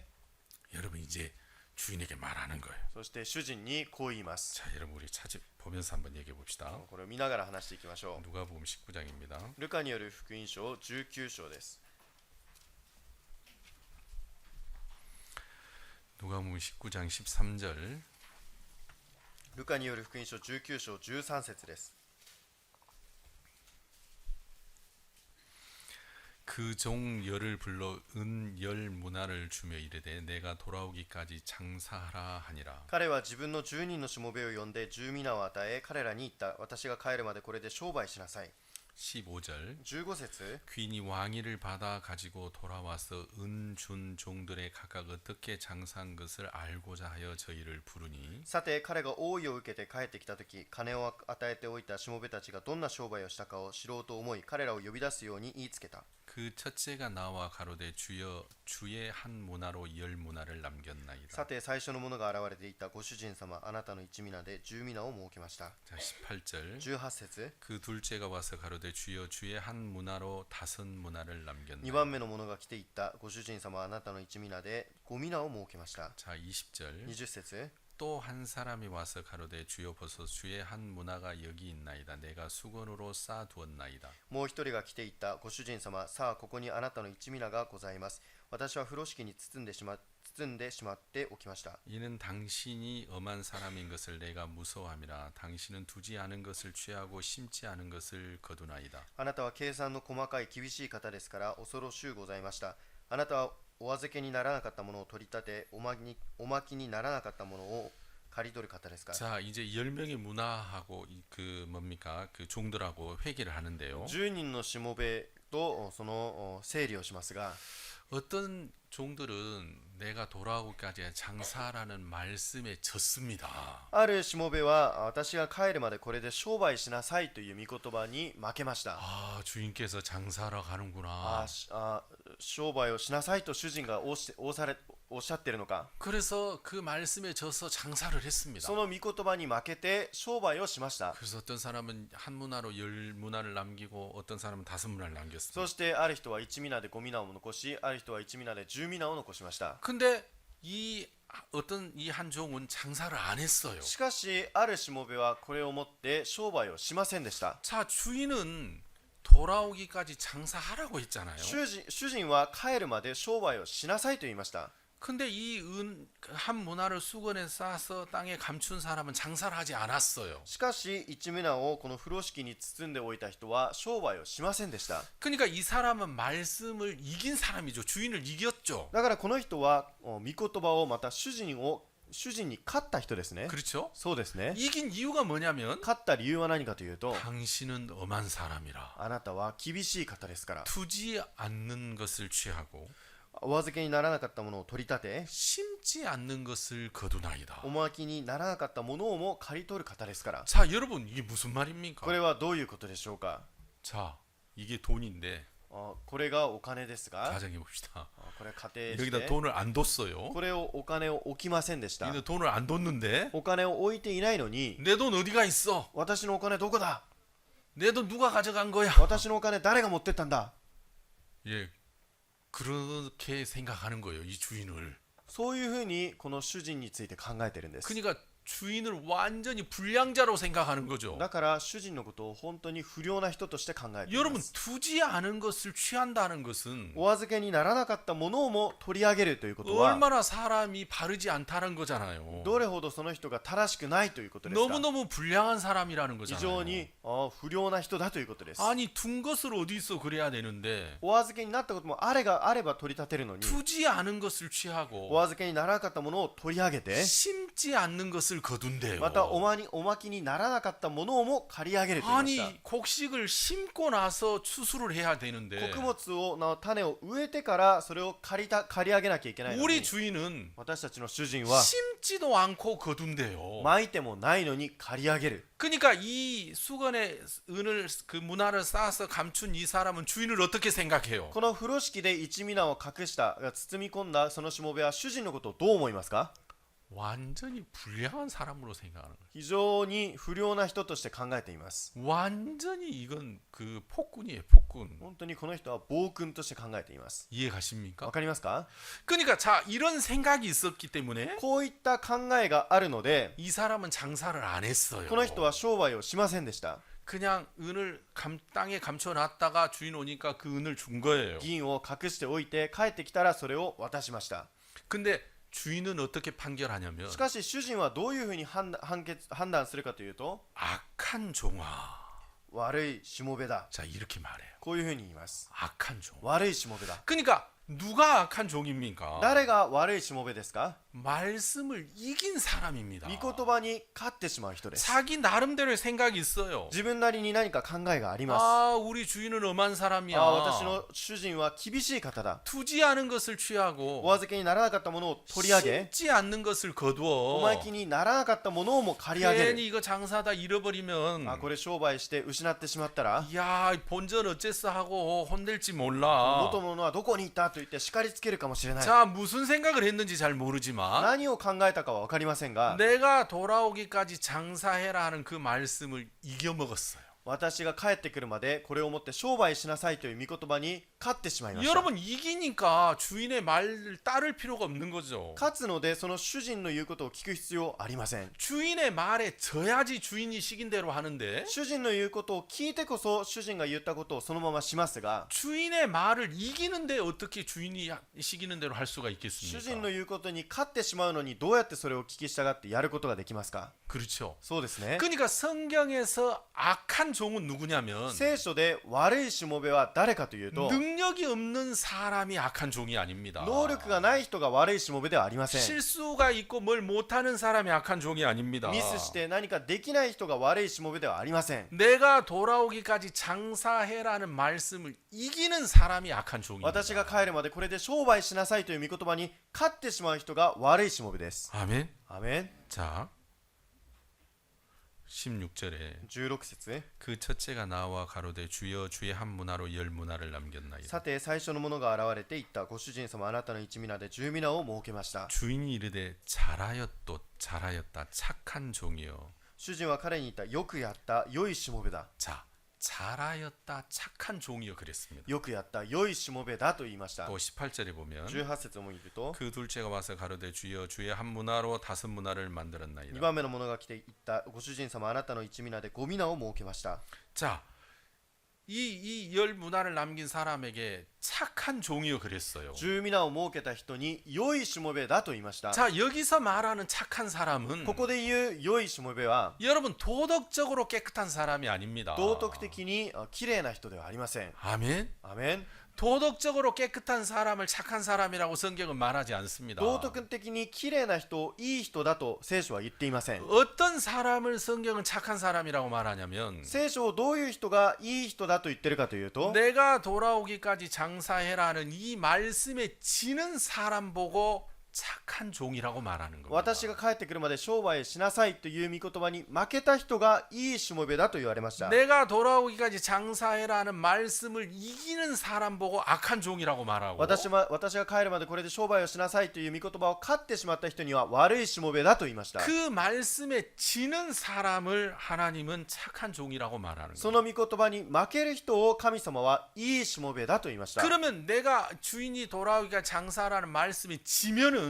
Speaker 1: 여러분 이제 주인에게 말하는 거예요.
Speaker 2: そして主人にこう言います。
Speaker 1: 자 여러분 우리 보면서 한번 얘기해 봅시다.
Speaker 2: これを見ながら話していきましょう。
Speaker 1: 누가복음 19장입니다.
Speaker 2: ルカによる福音書19章です。
Speaker 1: 누가복음 19장 13절.
Speaker 2: ルカによる福音書19章13節です。
Speaker 1: 그 종 열을 불러 은 10 문화를 주며 이르되 내가 돌아오기까지 장사하라 하니라.
Speaker 2: 彼は自分の10人のしもべを呼んで10ミナを与え、彼らに言った。私が帰るまでこれで商売しなさい。
Speaker 1: 15절.
Speaker 2: 15節、
Speaker 1: 귀인이 왕위를 받아 가지고 돌아와서 은 준 종들의 각각 어떻게 장사한 것을 알고자 하여 저희를 부르니.
Speaker 2: さて彼が王位を受けて帰ってきたとき、金を与えておいたしもべたちがどんな商売をしたかを知ろうと思い、彼らを呼び出すように言いつけた。
Speaker 1: 그 첫째가 나와 가로되 주여 주의 한 문화로 10 문화를 남겼나이다.
Speaker 2: さて最初の者が現れていた。ご主人様、あなたの1ミナで10ミナを設けました。
Speaker 1: 자 18절.
Speaker 2: 18節、
Speaker 1: 그 둘째가 와서 가로되 주여 주의 한 문화로 5 문화를
Speaker 2: 2
Speaker 1: 남겼나이다.
Speaker 2: 番目の者が来ていった。ご主人様、あなたの1ミナで5ミナを設けました。
Speaker 1: 자 20절.
Speaker 2: 20節、
Speaker 1: 또 한 사람이 와서 가로되 주여 보소서 주의 한 문화가 여기 있나이다. 내가 수건으로 쌓아두었나이다.
Speaker 2: もう一人が来ていった。ご主人様、さあここにあなたの1ミナがございます。私は風呂敷に包んでしまっておきました。
Speaker 1: 이는 당신이 엄한 사람인 것을 내가 무서워함이라. 당신은 두지 않은 것을 취하고 심지 않은 것을 거두나이다.
Speaker 2: あなたは計算の細かい厳しい方ですから恐ろしゅうございました。あなたはお預けにならなかったものを取り立て、おまきにならなかったものを刈り取る方ですから。
Speaker 1: 자 이제 10명의 문화하고 그 뭡니까 그 종들하고 회개를 하는데요.
Speaker 2: 10人のしもべとその整理をしますが、
Speaker 1: 어떤 종들은 내가 돌아오기까지 장사라는 말씀에 졌습니다.
Speaker 2: あるしもべは私が帰るまでこれで商売しなさいという御言葉に負けました。
Speaker 1: 아 주인께서 장사하러 가는구나.
Speaker 2: 商売をしなさいと主人がおっしゃっているのか。
Speaker 1: 그래서 그 말씀에 져서 장사를 했습니다.
Speaker 2: その御言葉に負けて商売をしました。
Speaker 1: 그래서 어떤 사람은 한 문화로 10 문화를 남기고 어떤 사람은 5 문화를 남겼습니다.
Speaker 2: そしてある人は1ミナで5ミナを残し、ある人は1ミナで10ミナを残しました。
Speaker 1: 근데 이 한 종은 장사를 안 했어요.
Speaker 2: しかしあるしもべはこれをもって商売をしませんでした。
Speaker 1: 자 주인은 돌아오기까지 장사하라고 했잖아요.
Speaker 2: 主人は帰るまで商売をしなさいと言いました。
Speaker 1: 근데 이 한 문화를 수건에 싸서 땅에 감춘 사람은 장사를 하지 않았어요.
Speaker 2: しかし1ミナをこの風呂敷に包んでおいた人は商売をしませんでした。
Speaker 1: 그러니까 이 사람은 말씀을 이긴 사람이죠. 주인을 이겼죠.
Speaker 2: だからこの人は御言葉をまた主人に勝った人ですね。
Speaker 1: 그렇죠?
Speaker 2: そうですね。
Speaker 1: 이긴 이유가 뭐냐면
Speaker 2: 勝った理由は何かというと、
Speaker 1: 당신은 엄한 사람이라.
Speaker 2: あなたは厳しい方ですから。
Speaker 1: 두지 않는 것을 취하고
Speaker 2: お預けにならなかったものを取り立て、
Speaker 1: 심지 않는 것을 거두나이다.
Speaker 2: おまきにならなかったものをも刈り取る方ですから。
Speaker 1: 자, 여러분 이게 무슨 말입니까?
Speaker 2: これはどういうことでしょうか。
Speaker 1: 자, 이게 돈인데
Speaker 2: これがお金ですが、
Speaker 1: 가정해 봅시다.
Speaker 2: これ家庭し
Speaker 1: 여기다
Speaker 2: て
Speaker 1: 돈을 안 뒀어요.
Speaker 2: これをお金を置きませんでした。
Speaker 1: 이는 돈을 안 뒀는데
Speaker 2: お金を置いていないのに、
Speaker 1: 내 돈 어디가 있어?
Speaker 2: 私のお金どこだ、
Speaker 1: 내 돈 누가 가져간 거야?
Speaker 2: 私のお金誰が持ってったんだ。
Speaker 1: 예, 그렇게 생각하는 거예요, 이 주인을.
Speaker 2: そういうふうにこの主人について考えてるんです。
Speaker 1: 그러니까 주인을 완전히 불량자로 생각하는 거죠.
Speaker 2: だから主人のことを本当に不良な人として考えていま
Speaker 1: 여러분
Speaker 2: す。
Speaker 1: 두지 않은 것을 취한다는 것은
Speaker 2: お預けにならなかったものをも取り上げるということは
Speaker 1: 얼마나 사람이 바르지 않다는 거잖아요.
Speaker 2: どれほどその人が正しくないということですか。
Speaker 1: 너무너무 불량한 사람이라는
Speaker 2: 非常
Speaker 1: 거잖아요.
Speaker 2: に不良な人だということです。
Speaker 1: 아니 둔 것을 어디서 그래야 되는데
Speaker 2: お預けになったこともあれば取り立てるのに
Speaker 1: 두지 않은 것을
Speaker 2: お
Speaker 1: 취하고
Speaker 2: 預けにならなかったものを取り上げて
Speaker 1: 심지 않는 것을 거둔대요.
Speaker 2: またおまきにならなかったものをも借り上げると言いました。
Speaker 1: 아니 곡식을 심고 나서 추수를 해야 되는데
Speaker 2: 穀物の種を植えてからそれを借り上げなきゃいけないの
Speaker 1: 우리
Speaker 2: に
Speaker 1: 주인은
Speaker 2: 私たちの主人は
Speaker 1: 심지도 않고 거둔대요.
Speaker 2: まいてもないのに借り上げる。
Speaker 1: 그러니까 이 수건에 은을 그 문화를 쌓아서 감춘 이 사람은 주인을 어떻게 생각해요?
Speaker 2: この風呂敷で一minaを隠した包み込んだそのしもべは主人のことをどう思いますか。
Speaker 1: 완전히 불량한 사람으로 생각하는 거예요.
Speaker 2: 非常に不良な人として考えています。
Speaker 1: 완전히 이건 그 폭군이에요, 폭군.
Speaker 2: 本当にこの人は暴君として考えています。
Speaker 1: 이해가십니까?
Speaker 2: わかりますか。
Speaker 1: 그러니까 자 이런 생각이 있었기 때문에
Speaker 2: こういった考えがあるので
Speaker 1: 이 사람은 장사를 안 했어요.
Speaker 2: この人は商売をしませんでした。
Speaker 1: 그냥 은을 땅에 감춰놨다가 주인 오니까 그 은을 준 거예요.
Speaker 2: 銀を隠しておいて帰ってきたらそれを渡しました。
Speaker 1: 근데 주인은 어떻게 판결하냐면
Speaker 2: しかし主人はどういうふうに判断するかというと
Speaker 1: 악한 종아.
Speaker 2: 悪いしもべだ。
Speaker 1: 자 이렇게 말해요.
Speaker 2: こういうふうに言います。
Speaker 1: 악한 종.
Speaker 2: 悪いしもべだ。
Speaker 1: 그러니까 누가 악한 종입니까?
Speaker 2: 誰が悪いしもべですか。
Speaker 1: 말씀을 이긴 사람입니다.
Speaker 2: 御言葉に勝ってしまう人です。
Speaker 1: 자기 나름대로의 생각이 있어요.
Speaker 2: 自分なりに何か考えがあります。
Speaker 1: 아 우리 주인은 엄한 사람이야.
Speaker 2: 私の主人は厳しい方だ。
Speaker 1: 두지 않은 것을
Speaker 2: お
Speaker 1: 취하고
Speaker 2: 預けにならなかったものを取り上げ、
Speaker 1: 심지 않는 것을
Speaker 2: お
Speaker 1: 거두어
Speaker 2: 前気にならなかったものをも借り上げる。
Speaker 1: 괜히 이거 장사다 잃어버리면
Speaker 2: これ商売して失ってしまったら
Speaker 1: 야 본전 어째서 하고 혼낼지 몰라.
Speaker 2: 元のものはどこに行ったと言って叱りつけるかもしれない。
Speaker 1: 자 무슨 생각을 했는지 잘 모르지만
Speaker 2: 何を考えたかは分かりませんが
Speaker 1: 내가 돌아오기까지 장사해라 하는 그 말씀을 이겨먹었어요.
Speaker 2: 私が帰ってくるまでこれをもって商売しなさいという御言葉に勝ってしまいました。
Speaker 1: 여러분 이기니까 주인의 말을 따를 필요가 없는 거죠.
Speaker 2: 勝つのでその主人の言うことを聞く必要ありません。
Speaker 1: 주인의 말에 져야지 주인이 시킨 대로 하는데
Speaker 2: 主人の言うことを聞いてこそ主人が言ったことをそのまましますが
Speaker 1: 주인의 말을 이기는데 어떻게 주인이 시키는 대로 할 수가
Speaker 2: 主
Speaker 1: 있겠습니까?
Speaker 2: 人の言うことに勝ってしまうのにどうやってそれを聞き従ってやることができますか。
Speaker 1: 그렇죠.
Speaker 2: そうですね。
Speaker 1: 그러니까 성경에서 악한 종은 누구냐면
Speaker 2: 聖書で悪いしもべは誰かというと
Speaker 1: 능력이 없는 사람이 악한 종이 아닙니다.
Speaker 2: 能力がない人が悪いしもべではありません。
Speaker 1: 실수가 있고 뭘 못하는 사람이 악한 종이 아닙니다.
Speaker 2: ミスして何かできない人が悪いしもべではありません。
Speaker 1: 내가 돌아오기까지 장사해라는 말씀을 이기는 사람이 악한 종입니다.
Speaker 2: 私が帰るまでこれで商売しなさいという御言葉に勝ってしまう人が悪いしもべです。
Speaker 1: 아멘.
Speaker 2: アメン。
Speaker 1: 자, 16절에
Speaker 2: 16節。
Speaker 1: 그 첫째가 나와 가로되 주여 주의 한 문화로 열 문화를 남겼나이다.
Speaker 2: さて最初の者が現れて言った。ご主人様あなたの一皆で十皆を設けました。
Speaker 1: 주인이 이르되 잘하였도 잘하였다 착한 종이여.
Speaker 2: 主人は彼に言った。よくやった良いしもべだ。
Speaker 1: 자, 잘하였다 착한 종이여 그랬습니다.
Speaker 2: よくやった良いしもべだと言いました。
Speaker 1: 또 18절에 보면
Speaker 2: 18節を見ると
Speaker 1: 그 둘째가 와서 가로되 주여 주의 한 문화로 다섯 문화를
Speaker 2: 2
Speaker 1: 만들었나이다.
Speaker 2: 番目の者が来て言った。ご主人様あなたの一皆で5皆を設けました。
Speaker 1: 자, 이 열 문화를 남긴 사람에게 착한 종이여 그랬어요.
Speaker 2: 十皆を設けた人に良いしもべだと言いました。
Speaker 1: 자, 여기서 말하는 착한 사람은
Speaker 2: ここで言う良いしもべは
Speaker 1: 여러분 도덕적으로 깨끗한 사람이 아닙니다.
Speaker 2: 道徳的に綺麗な人ではありません。
Speaker 1: 아멘.
Speaker 2: アメン。
Speaker 1: 도덕적으로 깨끗한 사람을 착한 사람이라고 성경은 말하지 않습니다.
Speaker 2: 道徳的に綺麗な人をいい人だと聖書は言っていません。
Speaker 1: 어떤 사람을 성경은 착한 사람이라고 말하냐면
Speaker 2: 聖書をどういう人がいい人だと言ってるかというと
Speaker 1: 내가 돌아오기까지 장사해라는 이 말씀에 지는 사람 보고 착한 종이라고 말하는 겁니다.
Speaker 2: 私が帰ってくるまで商売しなさいという御言葉に負けた人がいいしもべだと言われました。
Speaker 1: 내가 돌아오기까지 장사해라는 말씀을 이기는 사람 보고 악한 종이라고 말하고
Speaker 2: 私が帰るまでこれで商売をしなさいという御言葉を勝ってしまった人には悪いしもべだと言いました。
Speaker 1: 그 말씀에 지는 사람을 하나님은 착한 종이라고 말하는
Speaker 2: そ
Speaker 1: 거예요.
Speaker 2: の御言葉に負ける人を神様はいいしもべだと言いました。
Speaker 1: 그러면 내가 주인이 돌아오기까지 장사라는 말씀에 지면은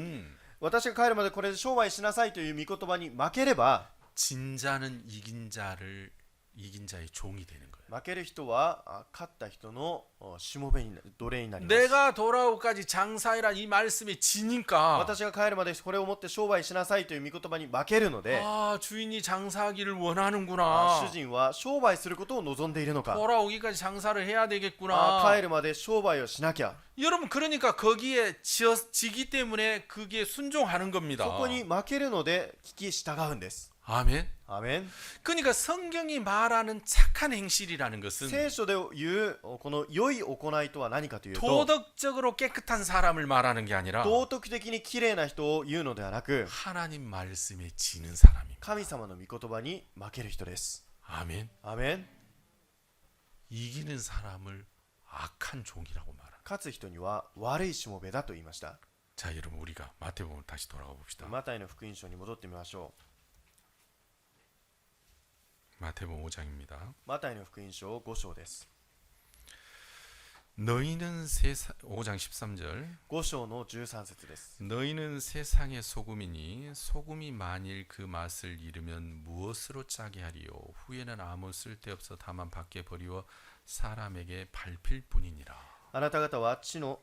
Speaker 2: 私が帰るまでこれで商売しなさいという御言葉に負ければ、
Speaker 1: 진자는 이긴 자의 종이 되는 거예요.
Speaker 2: 負ける人は勝った人のしもべに奴隷になります。
Speaker 1: 내가 돌아오까지 장사해라 이 말씀에 지니까
Speaker 2: 私が帰るまでこれを持って商売しなさいという御言葉に負けるので、
Speaker 1: 아 주인이 장사하기를
Speaker 2: 主
Speaker 1: 원하는구나.
Speaker 2: 人は商売することを望んでいるのか、
Speaker 1: 돌아오기까지 장사를 해야 되겠구나.
Speaker 2: 帰るまで商売をしなきゃ、
Speaker 1: 여러분 그러니까 거기에 지기 때문에 그게 순종하는 겁니다.
Speaker 2: そこに負けるので聞き従うんです。
Speaker 1: 아멘.
Speaker 2: アーメン。
Speaker 1: 그러니까 성경이 말하는 착한 행실이라는 것은
Speaker 2: 聖書で言うこの良い行いとは何かというと、
Speaker 1: 도덕적으로 깨끗한 사람을 말하는 게 아니라
Speaker 2: 道徳的に綺麗な人を言うのではなく、
Speaker 1: 하나님 말씀에 지는 사람입니다.
Speaker 2: 神様の御言葉に負ける人です。
Speaker 1: 아멘.
Speaker 2: アーメン。
Speaker 1: 이기는 사람을 악한 종이라고 말합니다.
Speaker 2: 勝つ人には悪いしもべだと言いました。
Speaker 1: 자, 여러분 우리가 마태복음 다시 돌아가 봅시다.
Speaker 2: マタイの福音書に戻ってみましょ
Speaker 1: 마태복음 5장입니다.
Speaker 2: う。マタイの福音書5章です。
Speaker 1: 너희는 5장 13절
Speaker 2: 5章の13節です。
Speaker 1: 너희는 세상의 소금이니 소금이 만일 그 맛을 잃으면 무엇으로 짜게 하리요 후에는 아무 쓸데없어 다만 밖에 버리워 사람에게 밟힐 뿐이니라.
Speaker 2: あなた方は地の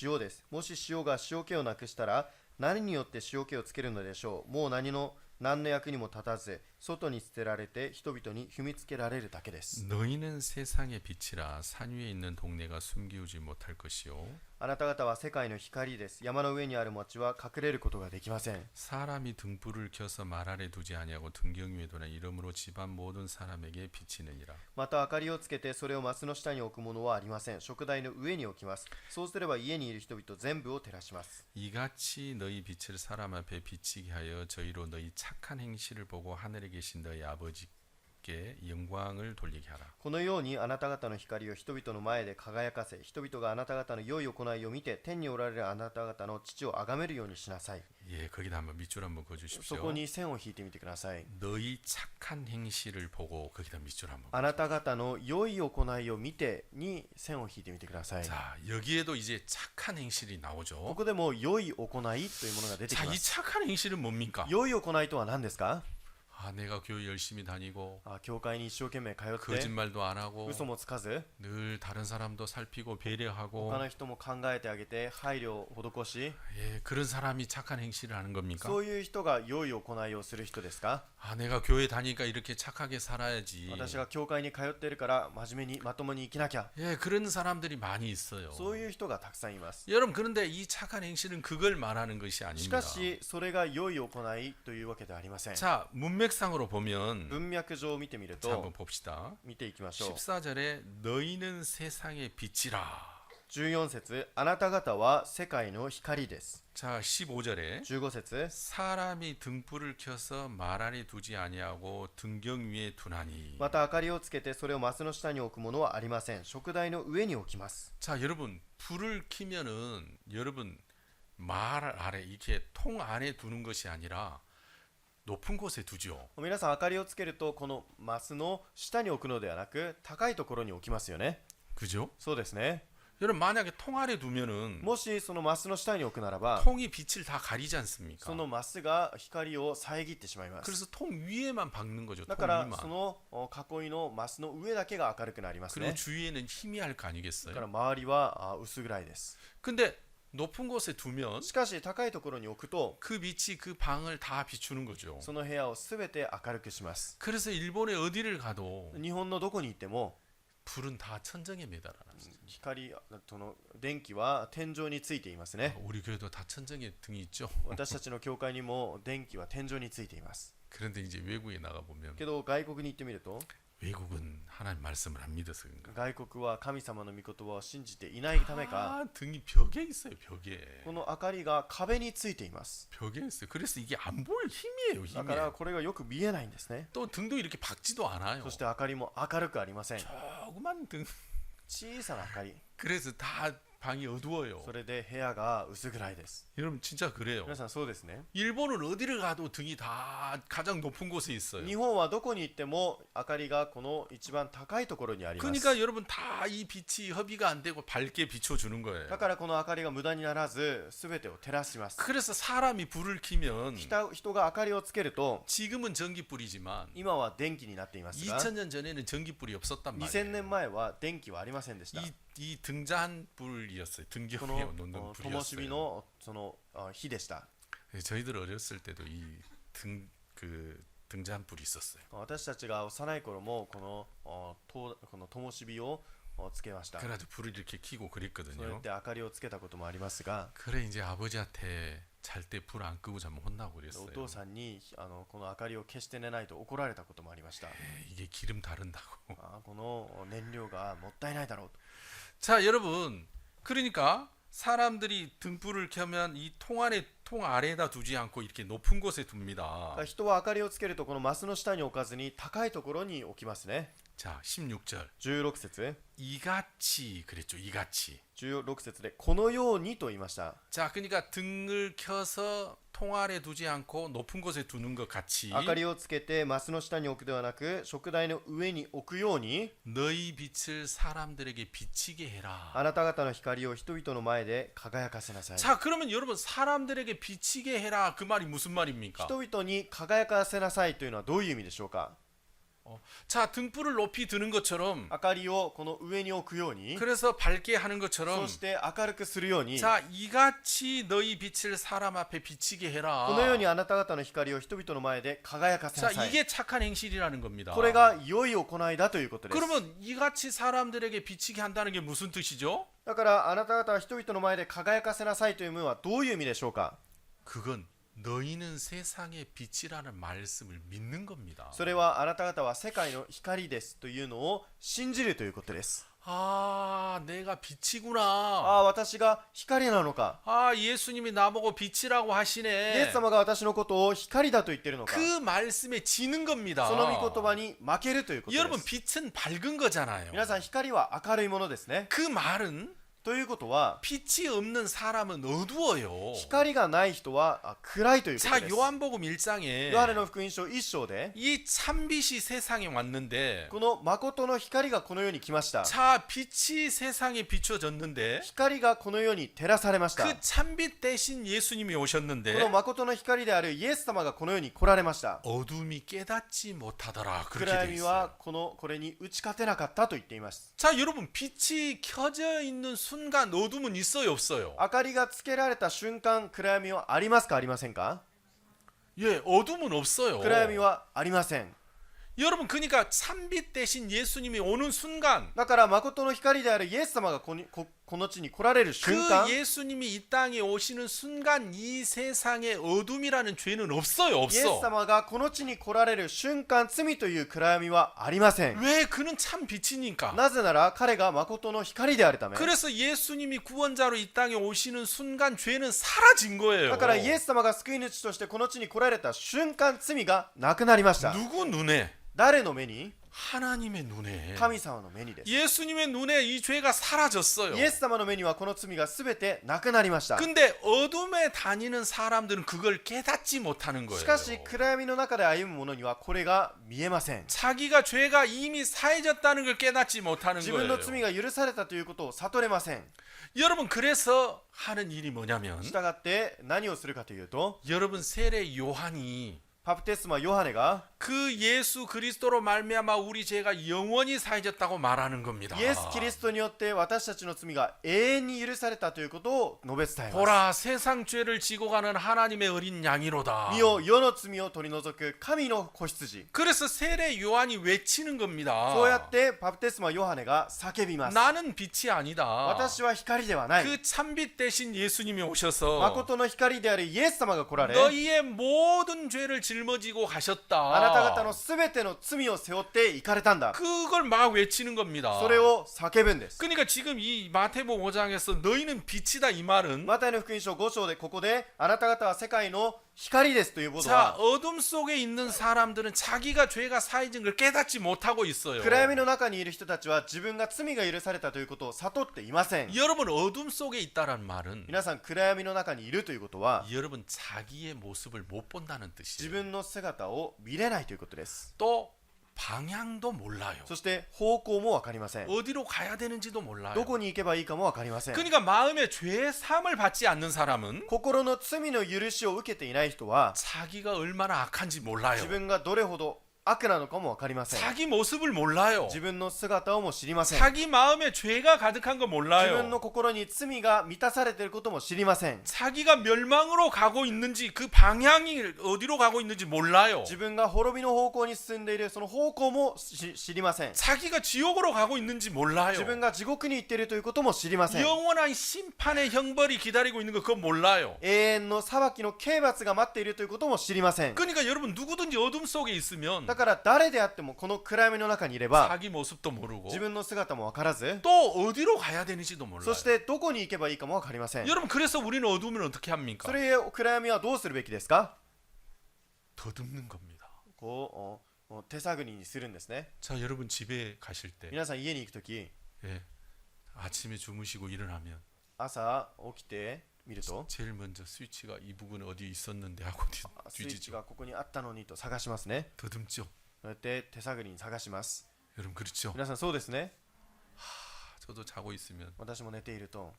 Speaker 2: 塩です。もし塩が塩気をなくしたら何によって塩気をつけるのでしょう。もう何の役にも立たず外に捨てられて人々に踏みつけられるだけです。
Speaker 1: 너희는 세상의 빛이라 산 위에 있는 동네가 숨기우지 못할 것이요
Speaker 2: あなた方は世界の光です。山の上にある町は隠れることができません。
Speaker 1: 사람이 등불을 켜서 말 아래 두지 아니하고 등경 위에 두나 이러므로 집안 모든 사람에게 비치느니라.
Speaker 2: また明かりをつけてそれをマスの下に置くものはありません。食台の上に置きます。そうすれば家にいる人々全部を照らします。
Speaker 1: 이같이 너희 빛을 사람 앞에 비치게 하여 저희로 너희 착한 행실을 보고 하늘에 계신 너희 아버지께 영광을 돌리게 하라.
Speaker 2: このようにあなた方の光を人々の前で輝かせ、人々があなた方の良い行いを見て天におられるあなた方の父を崇めるようにしなさい。
Speaker 1: 예, 거기다 한번 밑줄 한번
Speaker 2: そ
Speaker 1: 그어주십시오.
Speaker 2: こに線を引いてみてください。
Speaker 1: 너희 착한 행실을 보고 거기다 밑줄 한번.
Speaker 2: あなた方の良い行いを見てに線を引いてみてください。
Speaker 1: 자, 여기에도 이제 착한 행실이
Speaker 2: こ
Speaker 1: 나오죠.
Speaker 2: こでも良い行いというものが出てき
Speaker 1: 자,
Speaker 2: ま
Speaker 1: 이
Speaker 2: す。
Speaker 1: 착한 행실은 뭡니까?
Speaker 2: 良い行いとは何ですか？
Speaker 1: 아, 내가 교회 열심히 다니고
Speaker 2: 教会に一生懸命通って
Speaker 1: 거짓말도 안 하고
Speaker 2: 嘘もつかず
Speaker 1: 늘 다른 사람도 살피고
Speaker 2: 他
Speaker 1: 배려하고
Speaker 2: の人も考えてあげて配慮を施し、
Speaker 1: 예, 그런 사람이 착한 행실을 하는 겁니까?
Speaker 2: そういう人が良い行いをする人ですか？
Speaker 1: 아, 내가 교회 다니니까 이렇게 착하게 살아야지.
Speaker 2: 私が教会に通ってるから真面目にまともに生きなきゃ。
Speaker 1: 예, 그런 사람들이 많이 있어요.
Speaker 2: そういう人がたくさんいます。
Speaker 1: 여러분 그런데 이 착한 행실은 그걸 말하는 것이
Speaker 2: し
Speaker 1: 아닙니다.
Speaker 2: かしそれが良い行いというわけではありません。
Speaker 1: 자, 문맥상으로 보면
Speaker 2: 文脈上を見てみる
Speaker 1: 자, 한번
Speaker 2: と、
Speaker 1: 봅시다.
Speaker 2: 見ていきましょう。
Speaker 1: 14절에 너희는 세상의 빛이라.
Speaker 2: 14節、あなた方は世界の光です。
Speaker 1: 자, 15절에
Speaker 2: 15節、
Speaker 1: 사람이 등불을 켜서 말 안에 두지 아니하고 등경 위에 두나니.
Speaker 2: また明かりをつけてそれをマスの下に置くものはありません。食台の上に置きます。
Speaker 1: 자, 여러분 불을 켜면은 여러분 말 아래 이렇게 통 안에 두는 것이 아니라 높은 곳에 두죠.
Speaker 2: 皆さん明かりをつけるとこのマスの下に置くのではなく高いところに置きますよね。
Speaker 1: 그죠?
Speaker 2: そうですね。
Speaker 1: 여러분 만약에 통 아래 두면은
Speaker 2: もしそのマスの下に置くならば、
Speaker 1: 통이 빛을 다 가리지 않습니까?
Speaker 2: そのマスが光を遮ってしまいます。
Speaker 1: 그래서 통 위에만 박는 거죠.
Speaker 2: だ
Speaker 1: 통
Speaker 2: からそ
Speaker 1: 위만.
Speaker 2: の囲いのマスの上だけが明るくなります
Speaker 1: 그리고
Speaker 2: ね。
Speaker 1: 주위에는 희미할 거
Speaker 2: だから
Speaker 1: 아니겠어요?
Speaker 2: 周りは薄暗いです。
Speaker 1: 근데 높은 곳에 두면
Speaker 2: しかし高いところに置くと
Speaker 1: 그 빛이 그 방을 다 비추는 거죠.
Speaker 2: その部屋をすべて明るくします。
Speaker 1: 그래서 일본에 어디를 가도
Speaker 2: 日本のどこに行っても
Speaker 1: 불은 다 천정에 매달아놨어요.
Speaker 2: 光、その電気は天井についていますね。
Speaker 1: 우리 교회도 다 천정에 등이 있죠.
Speaker 2: 私たちの教会にも電気は天井についています。
Speaker 1: 그런데 이제 외국에 나가 보면
Speaker 2: けど外国に行ってみると
Speaker 1: 외국은 하나님 말씀을 안 믿어서 그런가.
Speaker 2: 外国は神様の御言葉を信じていないためか
Speaker 1: 아, 등이 벽에 있어요. 벽에.
Speaker 2: この明かりが壁についています。
Speaker 1: 벽에 있어요. 그래서 이게 안 보여. 희미해요.
Speaker 2: だから
Speaker 1: 희미해요.
Speaker 2: これがよく見えないんですね。
Speaker 1: 또 등도 이렇게 박지도 않아요.
Speaker 2: そして明かりも明るくありません。
Speaker 1: 조그만 등.
Speaker 2: 小さな明かり。
Speaker 1: 그래서 다 방이 어두워요.
Speaker 2: それで部屋が薄暗いです。
Speaker 1: 여러분 진짜 그래요.
Speaker 2: 皆さんそうですね。
Speaker 1: 일본은 어디를 가도 등이 다 가장 높은 곳에 있어요.
Speaker 2: 日本はどこに行っても明かりがこの一番高いところにあります。
Speaker 1: 그러니까 여러분 다 이 빛이 허비가 안 되고 밝게 비춰주는 거예요.
Speaker 2: だからこの明かりが無駄にならず全てを照らします。
Speaker 1: 그래서 사람이 불을 켜면
Speaker 2: 人が明かりをつけると
Speaker 1: 지금은 전기불이지만
Speaker 2: 今は電気になっていますが
Speaker 1: 2000년 전에는 전기불이 없었단
Speaker 2: 2000
Speaker 1: 말이에요.
Speaker 2: 年前は電気はありませんでした。
Speaker 1: 이 등잔 불이었어요.
Speaker 2: こ
Speaker 1: 등경에
Speaker 2: の
Speaker 1: 놓는
Speaker 2: 灯火
Speaker 1: 불이었어요.
Speaker 2: のその火でした。
Speaker 1: 저희들 어렸을 때도 이 등잔 불이 있었어요.
Speaker 2: 私たちが幼い頃もこの灯火をつけました。
Speaker 1: 그래가지고 불을 이렇게 켜고
Speaker 2: そうやっ
Speaker 1: 그랬거든요.
Speaker 2: て明かりをつけたこともありますが、
Speaker 1: 그래 이제 아버지한테 잘 때 불 안 끄고 자면 혼나고
Speaker 2: お
Speaker 1: 그랬어요.
Speaker 2: 父さんにこの明かりを消して寝ないと怒られたこともありました。
Speaker 1: 이게 기름 다른다고.
Speaker 2: この燃料がもったいないだろうと。
Speaker 1: 자 여러분 그러니까 사람들이 등불을 켜면 이 통 안에 통 아래에다 두지 않고 이렇게 높은 곳에 둡니다.
Speaker 2: 人は明かりをつけるとこのマスの下に置かずに高いところに置きますね。
Speaker 1: 자 16절
Speaker 2: 16節
Speaker 1: 이같이 그랬죠. 이같이.
Speaker 2: 16節でこのようにと言いました。
Speaker 1: 자 그러니까 등을 켜서 통 아래 두지 않고 높은 곳에 두는 것 같이
Speaker 2: 明かりをつけてマスの下に置くではなく食台の上に置くように
Speaker 1: 너희 빛을 사람들에게 비치게 해라.
Speaker 2: あなた方の光を人々の前で輝かせなさい。
Speaker 1: 자 그러면 여러분 사람들에게 비치게 해라 그 말이 무슨 말입니까?
Speaker 2: 人々に輝かせなさいというのはどういう意味でしょうか。
Speaker 1: 자 등불을 높이 드는 것처럼
Speaker 2: 明かりをこの上に置くように
Speaker 1: 그래서 밝게 하는 것처럼
Speaker 2: そして明るくするように
Speaker 1: 자 이같이 너희 빛을 사람 앞에 비치게
Speaker 2: こ
Speaker 1: 해라.
Speaker 2: のようにあなた方の光を人々の前で輝かせ
Speaker 1: 자
Speaker 2: なさい。
Speaker 1: 이게 착한 행실이라는 겁니다.
Speaker 2: これが良い行いだということです。
Speaker 1: 그러면 이같이 사람들에게 비치게 한다는 게 무슨 뜻이죠?
Speaker 2: だからあなた方は人々の前で輝かせなさいというのはどういう意味でしょうか。
Speaker 1: 그건 너희는 세상의 빛이라는 말씀을 믿는 겁니다.
Speaker 2: それはあなた方は世界の光ですというのを信じるということです。
Speaker 1: 아 내가 빛이구나.
Speaker 2: 私が光なのか。
Speaker 1: 아 예수님이 나보고 빛이라고
Speaker 2: イエ
Speaker 1: 하시네.
Speaker 2: ス様が私のことを光だと言っているのか。
Speaker 1: 그 말씀에 지는 겁니다.
Speaker 2: その御言葉に負けるということで
Speaker 1: 여러분
Speaker 2: す。
Speaker 1: 빛은 밝은 거잖아요.
Speaker 2: 皆さん光は明るいものですね。
Speaker 1: 그 말은
Speaker 2: ということは
Speaker 1: 빛이 없는 사람은 어두워요.
Speaker 2: 光がない人は暗いということ
Speaker 1: 자
Speaker 2: です。
Speaker 1: 요한복음 1장에
Speaker 2: ヨハネの福音書1章で
Speaker 1: 이 참빛이 세상에 왔는데
Speaker 2: この誠の光がこの世に来ました。
Speaker 1: 자 빛이 세상에 비춰졌는데
Speaker 2: 光がこの世に照らされました。
Speaker 1: 그 참빛 대신 예수님이
Speaker 2: この
Speaker 1: 오셨는데
Speaker 2: 誠の光であるイエス様がこの世に来られました。
Speaker 1: 어둠이 깨닫지 못하더라 그렇게
Speaker 2: 暗
Speaker 1: 돼
Speaker 2: 闇
Speaker 1: 있어요.
Speaker 2: はこれに打ち勝てなかったと言っています。
Speaker 1: 자 여러분 빛이 켜져 있는 순간 어둠은 있어요 없어요?
Speaker 2: 明かりがつけられた瞬間、暗闇はありますかありませんか。
Speaker 1: 예 어둠은 없어요.
Speaker 2: 暗闇はありません。
Speaker 1: 여러분 그러니까 참빛 대신 예수님이 오는 순간
Speaker 2: だから誠の光であるイエス様がこの地に来られる瞬間
Speaker 1: 그 예수님이 이 땅에 오시는 순간 이 세상에 어둠이라는 죄는 없어요
Speaker 2: イエス
Speaker 1: 없어.
Speaker 2: 様がこの地に来られる瞬間、罪という暗闇はありません。
Speaker 1: 왜 그는 참 빛이니까.
Speaker 2: なぜなら彼が誠の光であるため。
Speaker 1: 그래서 예수님이 구원자로 이 땅에 오시는 순간 죄는 사라진 거예요.
Speaker 2: だからイエス様が救い主としてこの地に来られた瞬間、罪がなくなりました。
Speaker 1: 누구 눈에?
Speaker 2: 誰の目に。
Speaker 1: 하나님의 눈에.
Speaker 2: 神様の目にです。
Speaker 1: 예수님의 눈에 이 죄가 사라졌어요.
Speaker 2: イエス様の目にはこの罪がすべてなくなりました。
Speaker 1: 근데 어둠에 다니는 사람들은 그걸 깨닫지 못하는 거예요.
Speaker 2: しかし暗闇の中で歩む者にはこれが見えません。
Speaker 1: 자기가 죄가 이미 사해졌다는 걸 깨닫지 못하는
Speaker 2: 自分
Speaker 1: 거예요.
Speaker 2: の罪が許されたということを悟れません。
Speaker 1: 여러분 그래서 하는 일이 뭐냐면
Speaker 2: したがって何をするかというと、
Speaker 1: 여러분 세례 요한이
Speaker 2: バプテスマヨハネが
Speaker 1: 그 예수 그리스도로 말미암아 우리 죄가 영원히 사해졌다고 말하는 겁니다.
Speaker 2: イエス・キリストによって私たちの罪が永遠に許されたということを述べ伝えます。
Speaker 1: 보라 세상 죄를 지고 가는 하나님의 어린 양이로다.
Speaker 2: 身を世の罪を取り除く神の子羊。
Speaker 1: 그래서 세례 요한이 외치는 겁니다.
Speaker 2: そうやってバプテスマヨハネが叫びます。
Speaker 1: 나는 빛이 아니다.
Speaker 2: 私は光ではない。
Speaker 1: 그 참빛 대신 예수님이 오셔서
Speaker 2: 誠の光であるイエス様が来られ、
Speaker 1: 너희의 모든 죄를 짊어지고
Speaker 2: あなた方
Speaker 1: 가셨다.
Speaker 2: のすべての罪を背負って行かれたんだ。
Speaker 1: 그걸 막 외치는 겁니다.
Speaker 2: それを叫ぶんです。
Speaker 1: 그러니까 지금 이 마태복음 5장에서 너희는 빛이다 이 말은
Speaker 2: マタイの福音書5章でここであなた方は世界の光ですということ
Speaker 1: 자
Speaker 2: は
Speaker 1: 어둠 속에 있는 사람들은 자기가 죄가 사해진 걸 깨닫지 못하고 있어요.
Speaker 2: 暗闇の中にいる人たちは自分が罪が許されたということを悟っていません。
Speaker 1: 여러분 어둠 속에 있다란 말은
Speaker 2: 皆さん暗闇の中にいるということは
Speaker 1: 여러분 자기의 모습을 못 본다는
Speaker 2: 自
Speaker 1: 뜻이에요.
Speaker 2: 分の姿を見れないということです。
Speaker 1: 또 방향도 몰라요.
Speaker 2: そして方向も分かりません。
Speaker 1: 어디로 가야 되는지도 몰라요.
Speaker 2: どこに行けばいいかも分かりません。
Speaker 1: 그러니까 마음에 죄의 사함을 받지 않는 사람은
Speaker 2: 心の罪の許しを受けていない人は
Speaker 1: 자기가 얼마나 악한지 몰라요.
Speaker 2: 自分がどれほど悪なのかも分かりません。
Speaker 1: 자기 모습을 몰라요.
Speaker 2: 自分の姿をも知りません。
Speaker 1: 자기 마음에 죄가 가득한 거
Speaker 2: 自分の
Speaker 1: 몰라요.
Speaker 2: 心に罪が満たされていることも知りません。
Speaker 1: 자기가 멸망으로 가고 있는지 그 방향이 어디로 가고 있는지 몰라요.
Speaker 2: 自分が滅びの方向に進んでいるその方向も知りません。
Speaker 1: 자기가 지옥으로 가고 있는지 몰라요.
Speaker 2: 自分が地獄に行っているということも知りません。
Speaker 1: 영원한 심판의 형벌이 기다리고 있는 거 그거 몰라요.
Speaker 2: 永遠の裁きの刑罰が待っているということも知りません。
Speaker 1: 그러니까 여러분 누구든지 어둠 속에 있으면
Speaker 2: だから誰であってもこの暗闇の中にいれば
Speaker 1: 자기 모습도 모르고
Speaker 2: 自分の姿も分からず
Speaker 1: 또 어디로 가야 되는지도 몰라요.
Speaker 2: そしてどこに行けばいいかも分かりません。
Speaker 1: 여러분 그래서 우리는 어둠을 어떻게 합니까?
Speaker 2: それゆえ暗闇はどうするべきですか？
Speaker 1: 더듬는 겁니다.
Speaker 2: こう手探りにするんですね。
Speaker 1: 자 여러분 집에 가실 때
Speaker 2: 皆さん家に行くとき
Speaker 1: 예, 아침에 주무시고 일어나면
Speaker 2: 朝起きて見ると
Speaker 1: 제일 먼저 스위치가 이 부분에 어디 있었는데 하고
Speaker 2: スイッチ
Speaker 1: 뒤지죠.
Speaker 2: がここにあったのにと探しますね。
Speaker 1: 더듬죠.
Speaker 2: そうやって手探りに探します。
Speaker 1: 여러분 그렇죠.
Speaker 2: 皆さんそうですね。
Speaker 1: 저도 자고 있으면
Speaker 2: 私も寝ていると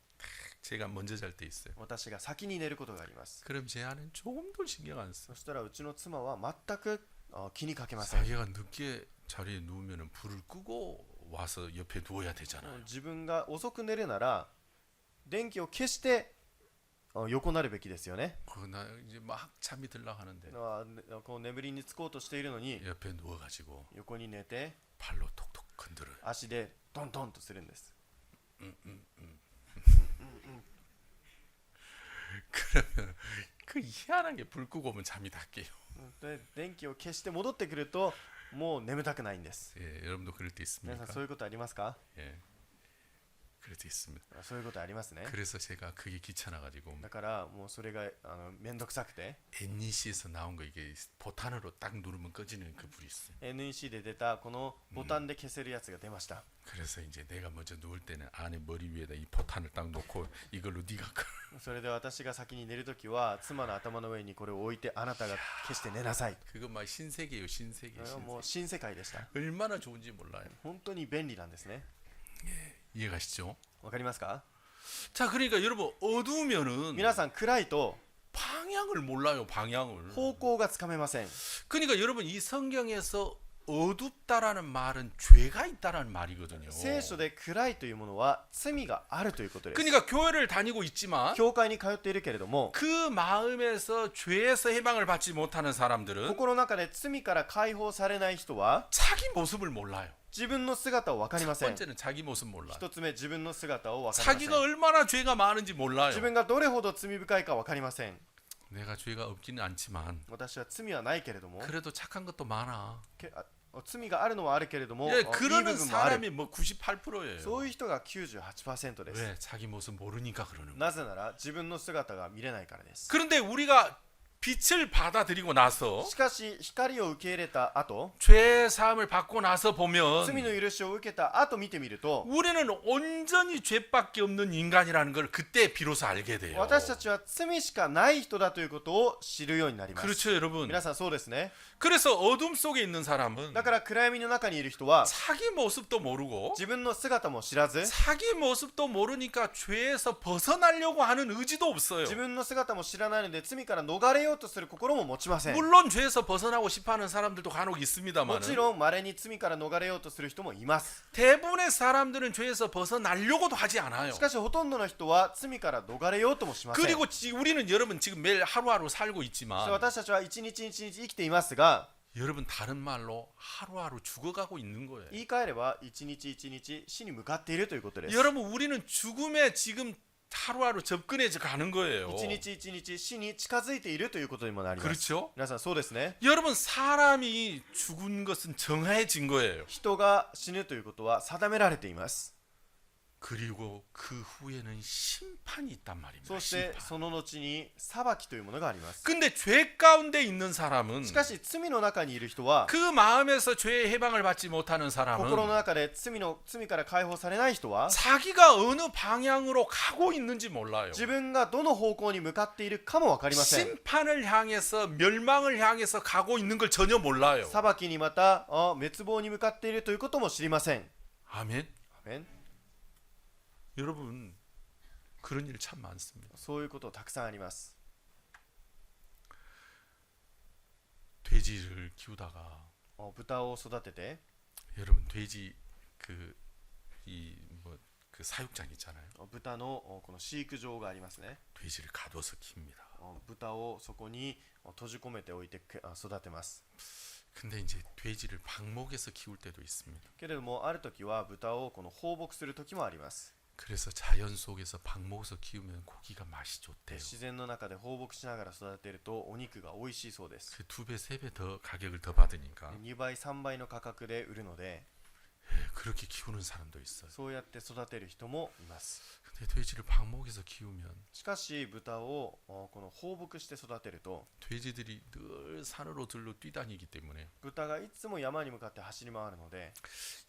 Speaker 1: 제가 먼저 잘 때 있어요.
Speaker 2: 私が先に寝ることがあります。
Speaker 1: 그럼 제 아내는 조금도 신경 안 써.
Speaker 2: そしたらうちの妻は全く気にかけません。
Speaker 1: 자기가 늦게 자리에 누우면 불을 끄고 와서 옆에 누워야 되잖아요.
Speaker 2: 自分が遅く寝るなら電気を消して横なるべきですよね。
Speaker 1: 나 이제 막 잠이 들라 하는데
Speaker 2: こう眠りにつこうとしているのに
Speaker 1: 옆에 누워가지고
Speaker 2: 横に寝て
Speaker 1: 발로 톡톡 건드려요.
Speaker 2: 足でトントンとするんです。
Speaker 1: 그러면 그 희한한 게 불 끄고 오면 잠이 다 깨요.
Speaker 2: で電気を消して戻ってくるともう眠たくないんです。
Speaker 1: 예, 여러분도 그럴 때
Speaker 2: 皆さん
Speaker 1: 있습니까?
Speaker 2: そういうことありますか？
Speaker 1: 예, 그럴 때 있습니다.
Speaker 2: そういうことありますね。
Speaker 1: 그래서 제가 그게 귀찮아가지고
Speaker 2: だからもうそれがめんどくさくて
Speaker 1: NEC에서 나온 거 이게 보탄으로 딱 누르면 꺼지는 그 불이 있어요.
Speaker 2: NEC で出たこのボタンで消せるやつが出ました。
Speaker 1: 그래서 이제 내가 먼저 누울 때는 아내 머리 위에다 이 보탄을 딱 놓고 이걸로 네가 꺼.
Speaker 2: それで私が先に寝るときは妻の頭の上にこれを置いてあなたが消して寝なさい。
Speaker 1: 그거 막 신세계예요, 신세계.
Speaker 2: それはもう新世界でした。
Speaker 1: 얼마나 좋은지 몰라요.
Speaker 2: 本当に便利なんですね。
Speaker 1: 이해가시죠?
Speaker 2: わかりますか？
Speaker 1: 자, 그러니까 여러분 어두우면은
Speaker 2: 皆さん暗いと
Speaker 1: 방향을 몰라요, 방향을.
Speaker 2: 方向がつかめません。
Speaker 1: 그러니까 여러분 이 성경에서 어둡다라는 말은 죄가 있다라는 말이거든요.
Speaker 2: 聖書で暗いというものは罪があるということです。
Speaker 1: 그러니까 교회를 다니고 있지만
Speaker 2: 教会に通っているけれども
Speaker 1: 그 마음에서 죄에서 해방을 받지 못하는 사람들은
Speaker 2: 心の中で罪から解放されない人は
Speaker 1: 자기 모습을 몰라요.
Speaker 2: 自分の姿を分かりま
Speaker 1: 첫
Speaker 2: せん。
Speaker 1: 번째는 자기 모습 몰라요.
Speaker 2: 一つ目、自分の姿を分かりません。
Speaker 1: 자기가 얼마나 죄가 많은지 몰라요.
Speaker 2: 自分がどれほど罪深いか分かりません。
Speaker 1: 내가 죄가 없지는 않지만
Speaker 2: 私は罪はないけれども
Speaker 1: 그래도 착한 것도 많아.
Speaker 2: 罪があるのはあるけれども
Speaker 1: 예,
Speaker 2: いい部
Speaker 1: 그러는
Speaker 2: 分もある。
Speaker 1: 사람이 뭐 98%예요.
Speaker 2: そういう人が 98% です。
Speaker 1: 왜? 자기 모습 모르니까 그러는 거예요.
Speaker 2: なぜなら自分の姿が見れないからです。
Speaker 1: 그런데 우리가 빛을 받아들이고 나서
Speaker 2: しかし光を受け入れた後
Speaker 1: 죄 사함을 받고 나서 보면
Speaker 2: 罪の許しを受けた後見てみると
Speaker 1: 우리는 온전히 죄밖에 없는 인간이라는 걸 그때 비로소 알게 돼요.
Speaker 2: 私たちは罪しかない人だということを知るようになります。
Speaker 1: 그렇죠, 여러분.
Speaker 2: 皆さんそうですね。
Speaker 1: 그래서 어둠 속에 있는 사람은
Speaker 2: だから暗闇の中にいる人は
Speaker 1: 자기 모습도 모르고
Speaker 2: 自分の姿も知らず
Speaker 1: 자기 모습도 모르니까 죄에서 벗어나려고 하는 의지도 없어요.
Speaker 2: 自分の姿も知らないので罪から逃れようとする心も持ちません。
Speaker 1: 물론 죄에서 벗어나고 싶어하는 사람들도 간혹
Speaker 2: も
Speaker 1: 있습니다만
Speaker 2: ちろん稀に罪から逃れようとする人もいます。
Speaker 1: 대부분의 사람들은 죄에서 벗어나려고도 하지 않아요.
Speaker 2: しかしほとんどの人は罪から逃れようともしません。
Speaker 1: 그리고 우리는 여러분 지금 매일 하루하루 살고
Speaker 2: そして
Speaker 1: 있지만
Speaker 2: 私たちは一日一日生きていますが
Speaker 1: 여러분 다른 말로 하루하루 죽어가고 있는 거예요.
Speaker 2: 言い換えれば一日一日死に向かっているということです。
Speaker 1: 여러분 우리는 죽음에 지금 하루하루 접근해져 가는 거예요.
Speaker 2: 一日一日死に近づいているということにもなります。
Speaker 1: 그렇죠?
Speaker 2: 皆さんそうですね。
Speaker 1: 여러분 사람이 죽은 것은 정해진 거예요.
Speaker 2: 人が死ぬということは定められています。
Speaker 1: 그리고 그 후에는 심판이 있단 말입니다.
Speaker 2: そして
Speaker 1: 심판.
Speaker 2: その後に裁きというものがあります。
Speaker 1: 근데 죄 가운데 있는 사람은
Speaker 2: しかし罪の中にいる人は
Speaker 1: 그 마음에서 죄의 해방을 받지 못하는
Speaker 2: 心の
Speaker 1: 사람은
Speaker 2: 中で罪から解放されない人は
Speaker 1: 자기가 어느 방향으로 가고 있는지 몰라요.
Speaker 2: 自分がどの方向に向かっているかも分かりません。
Speaker 1: 심판을 향해서 멸망을 향해서 가고 있는 걸 전혀 몰라요.
Speaker 2: 裁きにまた滅亡に向かっているということも知りません。
Speaker 1: 아멘.
Speaker 2: アメン。
Speaker 1: 여러분 그런 일 참 많습니다.
Speaker 2: そういうことたくさんあります。
Speaker 1: 돼지를 키우다가
Speaker 2: 豚を育てて
Speaker 1: 여러분 돼지 그 사육장 있잖아요.
Speaker 2: 豚のこの飼育場がありますね。
Speaker 1: 돼지를 가둬서 킵니다.
Speaker 2: 豚をそこに閉じ込めておいて育てます。
Speaker 1: 근데 이제 돼지를 방목에서 키울 때도 있습니다.
Speaker 2: けれどもある時は豚をこの放牧する時もあります。
Speaker 1: 그래서 자연 속에서 방목에서 키우면 고기가 맛이 좋대요.
Speaker 2: 自然の中で放牧しながら育てるとお肉が美味しいそうです。
Speaker 1: 그 2배, 3배 더 가격을 더 받으니까
Speaker 2: 2倍3倍の価格で売るので
Speaker 1: 그렇게 키우는 사람도 있어요.
Speaker 2: そうやって育てる人もいます。
Speaker 1: 근데 돼지를 방목에서 키우면
Speaker 2: しかし豚をこの放牧して育てると
Speaker 1: 돼지들이 늘 산으로 들로 뛰다니기 때문에
Speaker 2: 豚がいつも山に向かって走り回るので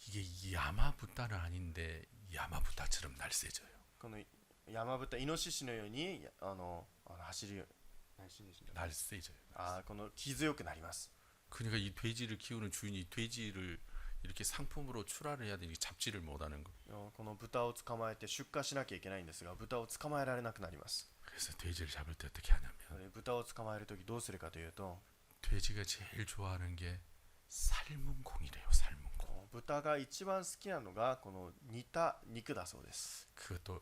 Speaker 1: 이게 야마부타는 아닌데 야마부타처럼 날쌔져요.
Speaker 2: この山豚イノシシのように走る
Speaker 1: 날쌔져요.
Speaker 2: この気強くなります。
Speaker 1: 그러니까 이 돼지를 키우는 주인이 돼지를 이렇게 상품으로 출하를 해야 되니 잡지를 못하는 거.
Speaker 2: この豚を捕まえて出荷しなきゃいけないんですが豚を捕まえられなくなります。
Speaker 1: 그래서 돼지를 잡을 때 어떻게 하냐면
Speaker 2: 豚を捕まえるときどうするかというと
Speaker 1: 돼지가 제일 좋아하는 게 삶은 콩이래요. 삶은 콩.
Speaker 2: 豚が一番好きなのがこの煮た肉だそうです。
Speaker 1: 그것도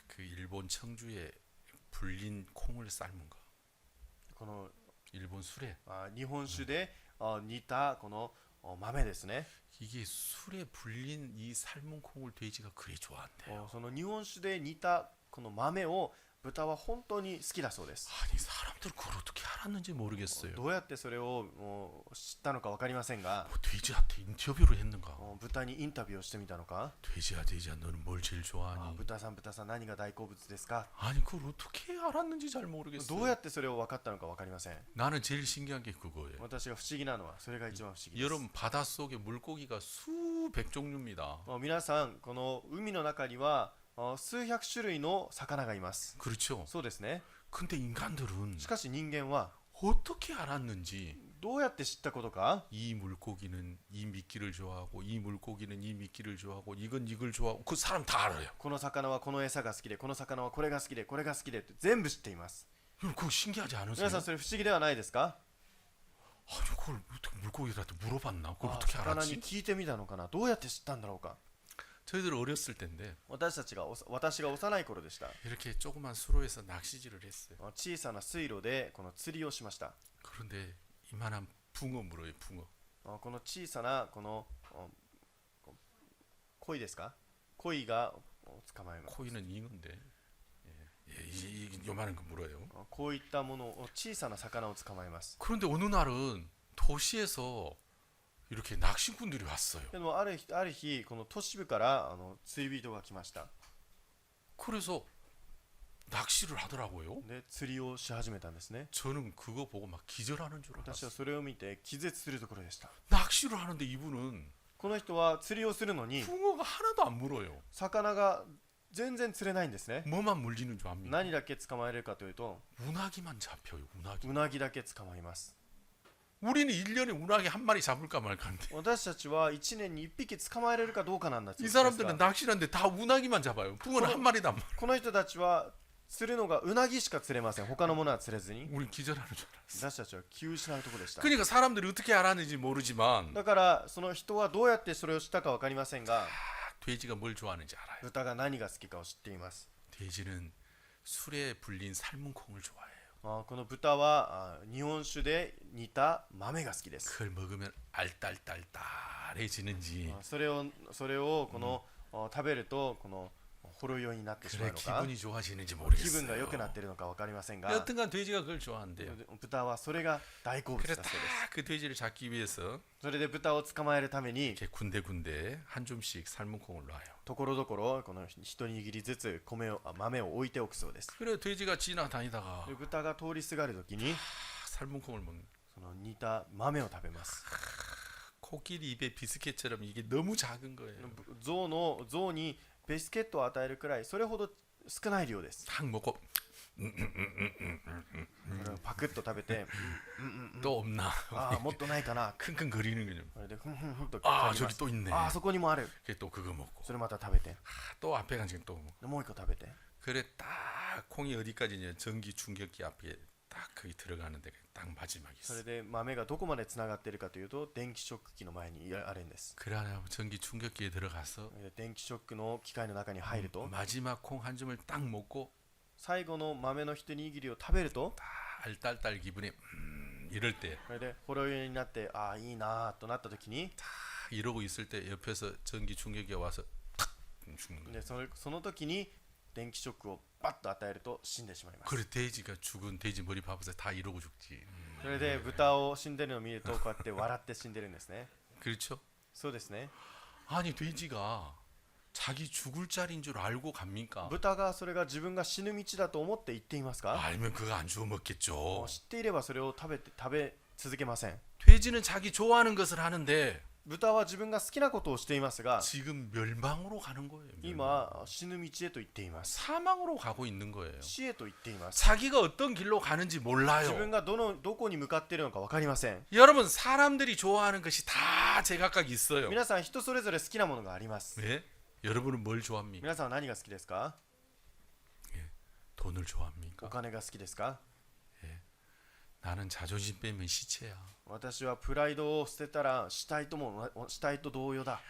Speaker 1: 그 일본 청주에 불린 콩을 삶은 거.
Speaker 2: この
Speaker 1: 일본 술에
Speaker 2: 日本酒で煮たこの豆ですね。
Speaker 1: 이게 술에 불린 이 삶은 콩을 돼지가 그리 좋아한대요.
Speaker 2: その日本酒で煮たこの豆を豚は本当に好きだそうです。
Speaker 1: 아니 사람들 그걸 어떻게 알았는지 모르겠어요.
Speaker 2: どうやってそれを知ったのか分かりませんが
Speaker 1: 뭐 돼지한테 인터뷰를 했는가?
Speaker 2: 豚にインタビューをしてみたのか
Speaker 1: 돼지야 너는 뭘 제일 좋아하니?
Speaker 2: 豚さん何が大好物ですか
Speaker 1: 아니 그걸 어떻게 알았는지 잘 모르겠어요.
Speaker 2: どうやってそれを分かったのか分かりません。
Speaker 1: 나는 제일 신기한 게 그거예요.
Speaker 2: 私が不思議なのはそれが一番不思議です。
Speaker 1: 여러분 바닷속에 물고기가 수백 종류입니다.
Speaker 2: 皆さんこの海の中には数百種類の魚がいます。
Speaker 1: 그렇죠.
Speaker 2: そうですね。
Speaker 1: 근데 인간들은
Speaker 2: しかし人間は
Speaker 1: 어떻게 알았는지
Speaker 2: どうやって知ったことか
Speaker 1: 이 물고기는 이 미끼를 좋아하고 이 물고기는 이 미끼를 좋아하고 이건 이걸 좋아하고 그 사람 다 알아요.
Speaker 2: この魚はこの餌が好きでこの魚はこれが好きでこれが好きでって全部知っています。
Speaker 1: 그거 신기하지 않으세요?
Speaker 2: 皆さんそれ不思議ではないですか？
Speaker 1: 아니 그걸 어떻게 물고기한테 물어봤나? 그걸
Speaker 2: あ
Speaker 1: 어떻게
Speaker 2: 魚に
Speaker 1: 알았지?
Speaker 2: 聞いてみたのかな。どうやって知ったんだろうか。
Speaker 1: 저희들 어렸을 때인데
Speaker 2: 私が幼い頃でした。
Speaker 1: 이렇게 조그만 수로에서 낚시질을 했어요.
Speaker 2: 小さな水路でこの釣りをしました。
Speaker 1: 그런데 이만한 붕어 물어요. 붕어.
Speaker 2: この小さなこの鯉ですか？鯉が捕まえます。
Speaker 1: 코이는 잉어인데 요만한 거 물어요.
Speaker 2: こういったものを小さな魚を捕まえます。
Speaker 1: 그런데 어느 날은 도시에서 이렇게 낚시꾼들이 왔어요.
Speaker 2: でもある日この都市部から釣り人が来ました。
Speaker 1: 그래서 낚시를 하더라고요.
Speaker 2: で釣りをし始めたんですね。
Speaker 1: 저는 그거 보고 막 기절하는 줄
Speaker 2: 私は
Speaker 1: 알았어요.
Speaker 2: それを見て気絶するところでした。
Speaker 1: 낚시를 하는데 이분은
Speaker 2: この人は釣りをするのに
Speaker 1: 붕어가 하나도 안 물어요.
Speaker 2: 魚が全然釣れないんですね。
Speaker 1: 뭐만 물리는 줄 압니까?
Speaker 2: 何だけ捕まえれるかというと
Speaker 1: 운하기만 잡혀요. 운하기.
Speaker 2: うなぎだけ捕まえます。
Speaker 1: 우리는 1년에 운하기 한 마리 잡을까 말까인데
Speaker 2: 私たちは1年に1匹捕まえれるかどうかなんだ。
Speaker 1: 이 사람들은 낚시를 하는데 다 운하기만 잡아요. 붕어는 한 마리도 안 물어.
Speaker 2: この人たちは釣るのがうなぎしか釣れません。他のものは釣れずに
Speaker 1: 우리 기절하는 줄 알았어.
Speaker 2: 私たちは気を失うところでした。
Speaker 1: 그러니까 사람들이 어떻게 알았는지 모르지만
Speaker 2: だからその人はどうやってそれをしたか分かりませんが
Speaker 1: 돼지가 뭘 좋아하는지 알아요.
Speaker 2: 豚が何が好きかを知っています。
Speaker 1: 돼지는 술에 불린 삶은 콩을 좋아해요.
Speaker 2: この豚は日本酒で煮た豆が好きです。
Speaker 1: 그걸 먹으면 알딸딸딸해지는지
Speaker 2: それをこの食べるとこのほろ酔いになってしま
Speaker 1: 그래
Speaker 2: うのか
Speaker 1: 기분이 좋아지는지
Speaker 2: 気分が良くなっ
Speaker 1: 모르겠어요.
Speaker 2: ているのか分かりませんが
Speaker 1: 여튼간 돼지가 그걸 좋아한대요.
Speaker 2: 豚はそれが大好物
Speaker 1: 그래서
Speaker 2: だそうです
Speaker 1: 딱 그 돼지를 잡기 위해서
Speaker 2: それで豚を捕まえるために
Speaker 1: 이렇게 군데군데 한 줌씩 삶은 콩을 놔요.
Speaker 2: ところどころこの一握りずつ豆を置いておくそうです
Speaker 1: 그래 돼지가 지나다니다가
Speaker 2: で豚が通りすがるときに
Speaker 1: 삶은 콩을 먹는.
Speaker 2: その煮た豆を食べます
Speaker 1: 코끼리 입에 비스켓처럼 이게 너무 작은 거예요.
Speaker 2: 象にビスケットを与えるくらいそれほど少ない量です
Speaker 1: 탁 먹고
Speaker 2: それをパクッと食べて
Speaker 1: 또 없나?
Speaker 2: ああもっとないかな
Speaker 1: 킁킁거리는 거죠.
Speaker 2: それでふんふんふんと
Speaker 1: 아
Speaker 2: 帰りま
Speaker 1: 저기
Speaker 2: す
Speaker 1: 또 있네.
Speaker 2: ああそこにもある
Speaker 1: 그래 또 그거 먹고
Speaker 2: それまた食べて
Speaker 1: 또 앞에 간 지금 또 먹고.
Speaker 2: でもう一個食べて
Speaker 1: 그래 딱 콩이 어디까지냐 전기 충격기 앞에 딱 거기 들어가는데 딱 마지막에
Speaker 2: それ
Speaker 1: 있어.
Speaker 2: で豆がどこまでつながっているかというと電気ショック機の前にあるんです
Speaker 1: 그러나 전기 충격기에 들어가서
Speaker 2: 電気ショックの機械の中に入ると
Speaker 1: 마지막 콩 한 줌을 딱 먹고
Speaker 2: 最後の豆の一握りを食べると
Speaker 1: 딱 알딸딸 기분에 이럴 때 딱
Speaker 2: それでほろ酔いになってああいいなとなった時に
Speaker 1: 이러고 있을 때 옆에서 전기 충격기가 와서 탁 죽는 거예요.
Speaker 2: でその時に電気ショックをバッと与えると死んでしまいます
Speaker 1: 그래 돼지가 죽은 돼지 머리 봐보세요. 다 이러고 죽지.
Speaker 2: それで豚を死んでるのを見るとこうやって笑って死んでるんですね
Speaker 1: 그렇죠?
Speaker 2: そうですね
Speaker 1: 아니 돼지가 자기 죽을 자리인 줄 알고 갑니까?
Speaker 2: 豚がそれが自分が死ぬ道だと思って言っていますか
Speaker 1: 알면 그거 안 주워 먹겠죠.
Speaker 2: 知っていればそれを食べ続けません
Speaker 1: 돼지는 자기 좋아하는 것을 하는데
Speaker 2: 豚は自分が好きなことをしていますが
Speaker 1: 지금 멸망으로 가는 거예요. 멸망.
Speaker 2: 今死ぬ道へと言っています
Speaker 1: 사망으로 가고 있는 거예요.
Speaker 2: 死へと言っています
Speaker 1: 자기가 어떤 길로 가는지
Speaker 2: 自
Speaker 1: 몰라요.
Speaker 2: 分がどこに向かっているのか分かりません
Speaker 1: 여러분 사람들이 좋아하는 것이 다 제각각 있어요.
Speaker 2: 皆さん人それぞれ好きなものがあります
Speaker 1: 왜? 여러분은 뭘 좋아합니까?
Speaker 2: 皆さんは何が好きですか
Speaker 1: 돈을
Speaker 2: お
Speaker 1: 좋아합니까?
Speaker 2: 金が好きですか
Speaker 1: 나는 자존심 빼면 시체야.
Speaker 2: 私はプライドを捨てたら死体と同様だ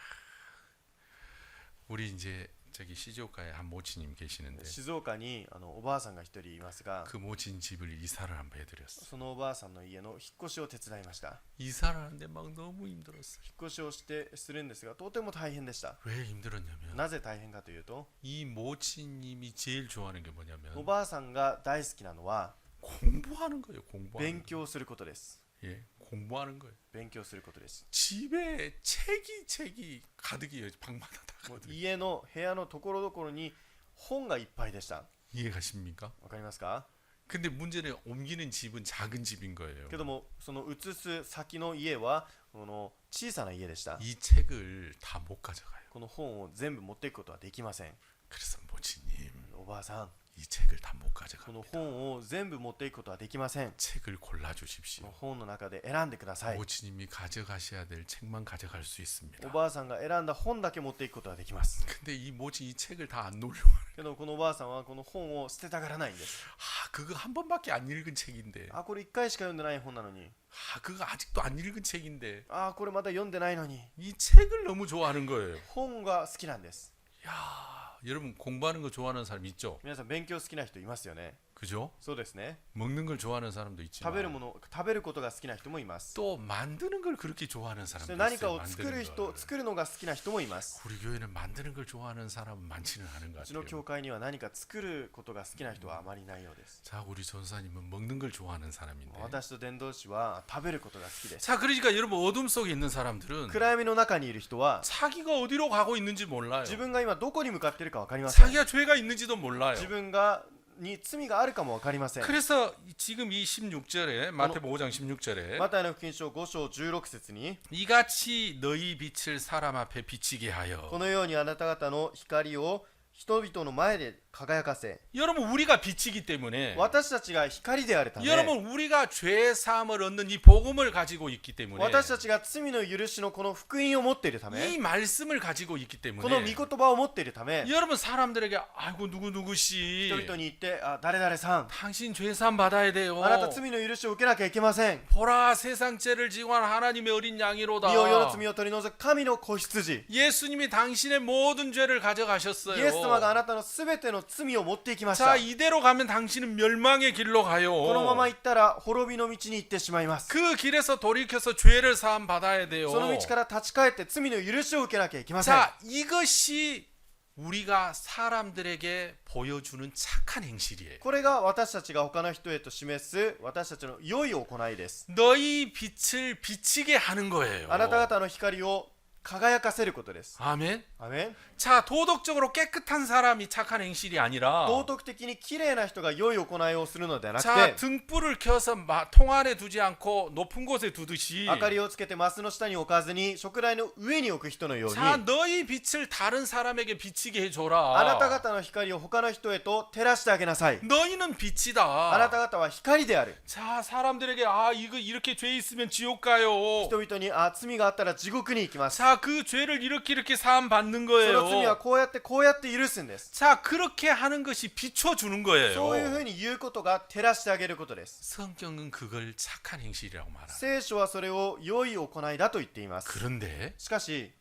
Speaker 1: 우리 이제 저기 시즈오카에 한 모치님 계시는데
Speaker 2: 静岡におばあさんが一人いますが
Speaker 1: 그 모친 집을 이사를 한번 해드렸어.
Speaker 2: そのおばあさんの家の引っ越しを手伝いました
Speaker 1: 이사를 하는데 막 너무 힘들었어.
Speaker 2: 引っ越しをするんですがとても大変でした
Speaker 1: 왜 힘들었냐면
Speaker 2: なぜ大変かというと
Speaker 1: 이 모친님이 제일 좋아하는 게
Speaker 2: お
Speaker 1: 뭐냐면
Speaker 2: ばあさんが大好きなのは
Speaker 1: 공부하는 거예요. 공부하는
Speaker 2: 勉強することです
Speaker 1: 거. 예, 공부하는 거예요.
Speaker 2: 勉強することです
Speaker 1: 집에 책이 가득이에요. 방마다 다
Speaker 2: もう
Speaker 1: 가득.
Speaker 2: 家の部屋のところどころに本がいっぱいでした
Speaker 1: 이해가십니까?
Speaker 2: わかりますか
Speaker 1: 근데 문제는 옮기는 집은 작은 집인 거예요.
Speaker 2: けどもその移す先の家はこの小さな家でした
Speaker 1: 이 책을 다 못 가져가요.
Speaker 2: この本を全部持っていくことはできません
Speaker 1: 그래서 모친님
Speaker 2: おばあさん
Speaker 1: 이 책을 다 못
Speaker 2: こ
Speaker 1: 가져가.
Speaker 2: の本を全部持っていくことはできません
Speaker 1: 책을
Speaker 2: この
Speaker 1: 골라주십시오.
Speaker 2: 本の中で選んでください
Speaker 1: 모친님이 가져가셔야 될 책만 가져갈 수
Speaker 2: お
Speaker 1: 있습니다.
Speaker 2: ばあさんが選んだ本だけ持っていくことができます
Speaker 1: 근데 이 모친 이 책을 다 안 놓으려고.
Speaker 2: けどこのおばあさんはこの本を捨てたがらないんです
Speaker 1: 아 그거 한 번밖에 안 읽은 책인데.
Speaker 2: あこれ1回しか読んでない本なのに
Speaker 1: 아 그거 아직도 안 읽은 책인데.
Speaker 2: あこれまだ読んでないのに
Speaker 1: 이 책을 너무 좋아하는 거예요.
Speaker 2: 本が好きなんです
Speaker 1: 야 여러분 공부하는 거 좋아하는 사람 있죠?
Speaker 2: 皆さん勉強好きな人いますよね
Speaker 1: 그죠?
Speaker 2: そうですね
Speaker 1: 먹는 걸 좋아하는 사람도
Speaker 2: 食べる
Speaker 1: 있지만
Speaker 2: 食べることが好きな人もいます
Speaker 1: 또 만드는 걸 그렇게 좋아하는
Speaker 2: そして
Speaker 1: 사람도
Speaker 2: 何か
Speaker 1: 있어요.
Speaker 2: を作る
Speaker 1: 만드는 걸.
Speaker 2: 作るのが好きな人もいます
Speaker 1: 우리 교회는 만드는 걸 좋아하는 사람은 많지는 않은 것
Speaker 2: うちの
Speaker 1: 같아요.
Speaker 2: 教会には何か作ることが好きな人はあまりいないようです
Speaker 1: 자, 우리 전사님은 먹는 걸 좋아하는 사람인데.
Speaker 2: 私と伝道師は食べることが好きです
Speaker 1: 자, 그러니까 여러분 어둠 속에 있는 사람들은
Speaker 2: 暗闇の中にいる人は
Speaker 1: 자기가 어디로 가고 있는지 몰라요.
Speaker 2: 自分が今どこに向かっているか分かりません
Speaker 1: 자기가 죄가 있는지도 몰라요.
Speaker 2: 自分に罪があるかも分かりません
Speaker 1: 그래서 지금 이 16절에 마태복음 5장 16절에
Speaker 2: マタイの福音書5章16節に
Speaker 1: 이같이 너희 빛을 사람 앞에 비치게 하여.
Speaker 2: このようにあなた方の光を人々の前で輝かせ
Speaker 1: 여러분 우리가 빛이기 때문에
Speaker 2: 私たちが光であるため
Speaker 1: 여러분 우리가 죄 사함을 얻는 이 복음을 가지고 있기 때문에
Speaker 2: 私たちが罪の許しのこの福音を持っているため
Speaker 1: 이 말씀을 가지고 있기
Speaker 2: この御
Speaker 1: 때문에
Speaker 2: 言葉を持っているため
Speaker 1: 여러분 사람들에게 아이고 누구누구씨
Speaker 2: 人々に言って誰々さん
Speaker 1: 당신 죄사함 받아야 돼요.
Speaker 2: あなた罪の許しを受けなきゃいけません
Speaker 1: 보라 세상 죄를 지고한 하나님의 어린 양이로다.
Speaker 2: 身を世の罪を取り除く神の子羊
Speaker 1: 예수님이 당신의モ든 죄를
Speaker 2: イエス
Speaker 1: 가져가셨어요.
Speaker 2: 様があなたのすべての罪を持っていきました
Speaker 1: 자 이대로 가면 당신은 멸망의 길로
Speaker 2: このまま
Speaker 1: 가요.
Speaker 2: 行ったら滅びの道に行ってしまいます
Speaker 1: 그 길에서 돌이켜서 죄를 사함 받아야 돼요.
Speaker 2: その道から立ち返って罪の許しを受けなきゃいけません
Speaker 1: 자 이것이 우리가 사람들에게 보여주는 착한 행실이에요.
Speaker 2: これが私たちが他の人へと示す私たちの良い行いです。
Speaker 1: 너희 빛을 비치게 하는 거예요.
Speaker 2: あなた方の光を輝かせることです。
Speaker 1: 아멘.
Speaker 2: アメン。
Speaker 1: 자, 도덕적으로 깨끗한 사람이 착한 행실이 아니라
Speaker 2: 道徳的に綺麗な人が良い行いをするのではなく
Speaker 1: 자,
Speaker 2: て、
Speaker 1: 등불을 켜서 통 안에 두지 않고 높은 곳에 두듯이
Speaker 2: 明かりをつけてマスの下に置かずに食台の上に置く人のように、
Speaker 1: 자, 너희 빛을 다른 사람에게 비치게
Speaker 2: あな
Speaker 1: 해줘라.
Speaker 2: た方の光を他の人へと照らしてあげなさい。
Speaker 1: 너희는
Speaker 2: あな
Speaker 1: 빛이다.
Speaker 2: た方は光である。
Speaker 1: 자, 사람들에게 이거 이렇게 죄 있으면 지옥 가요.
Speaker 2: 人々に罪があったら地獄に行きます。
Speaker 1: 자, 그 죄를 이렇게 사함 받는
Speaker 2: その罪は
Speaker 1: 거예요.
Speaker 2: こうやって許すんです。
Speaker 1: 자, 그렇게 하는 것이 비춰주는
Speaker 2: そういうふ
Speaker 1: 거예요.
Speaker 2: うに言うことが照らしてあげることです。
Speaker 1: 성경은 그걸 착한 행실이라고 말합니다.
Speaker 2: 聖書はそれを良い行いだと言っています。
Speaker 1: 그런데
Speaker 2: しかし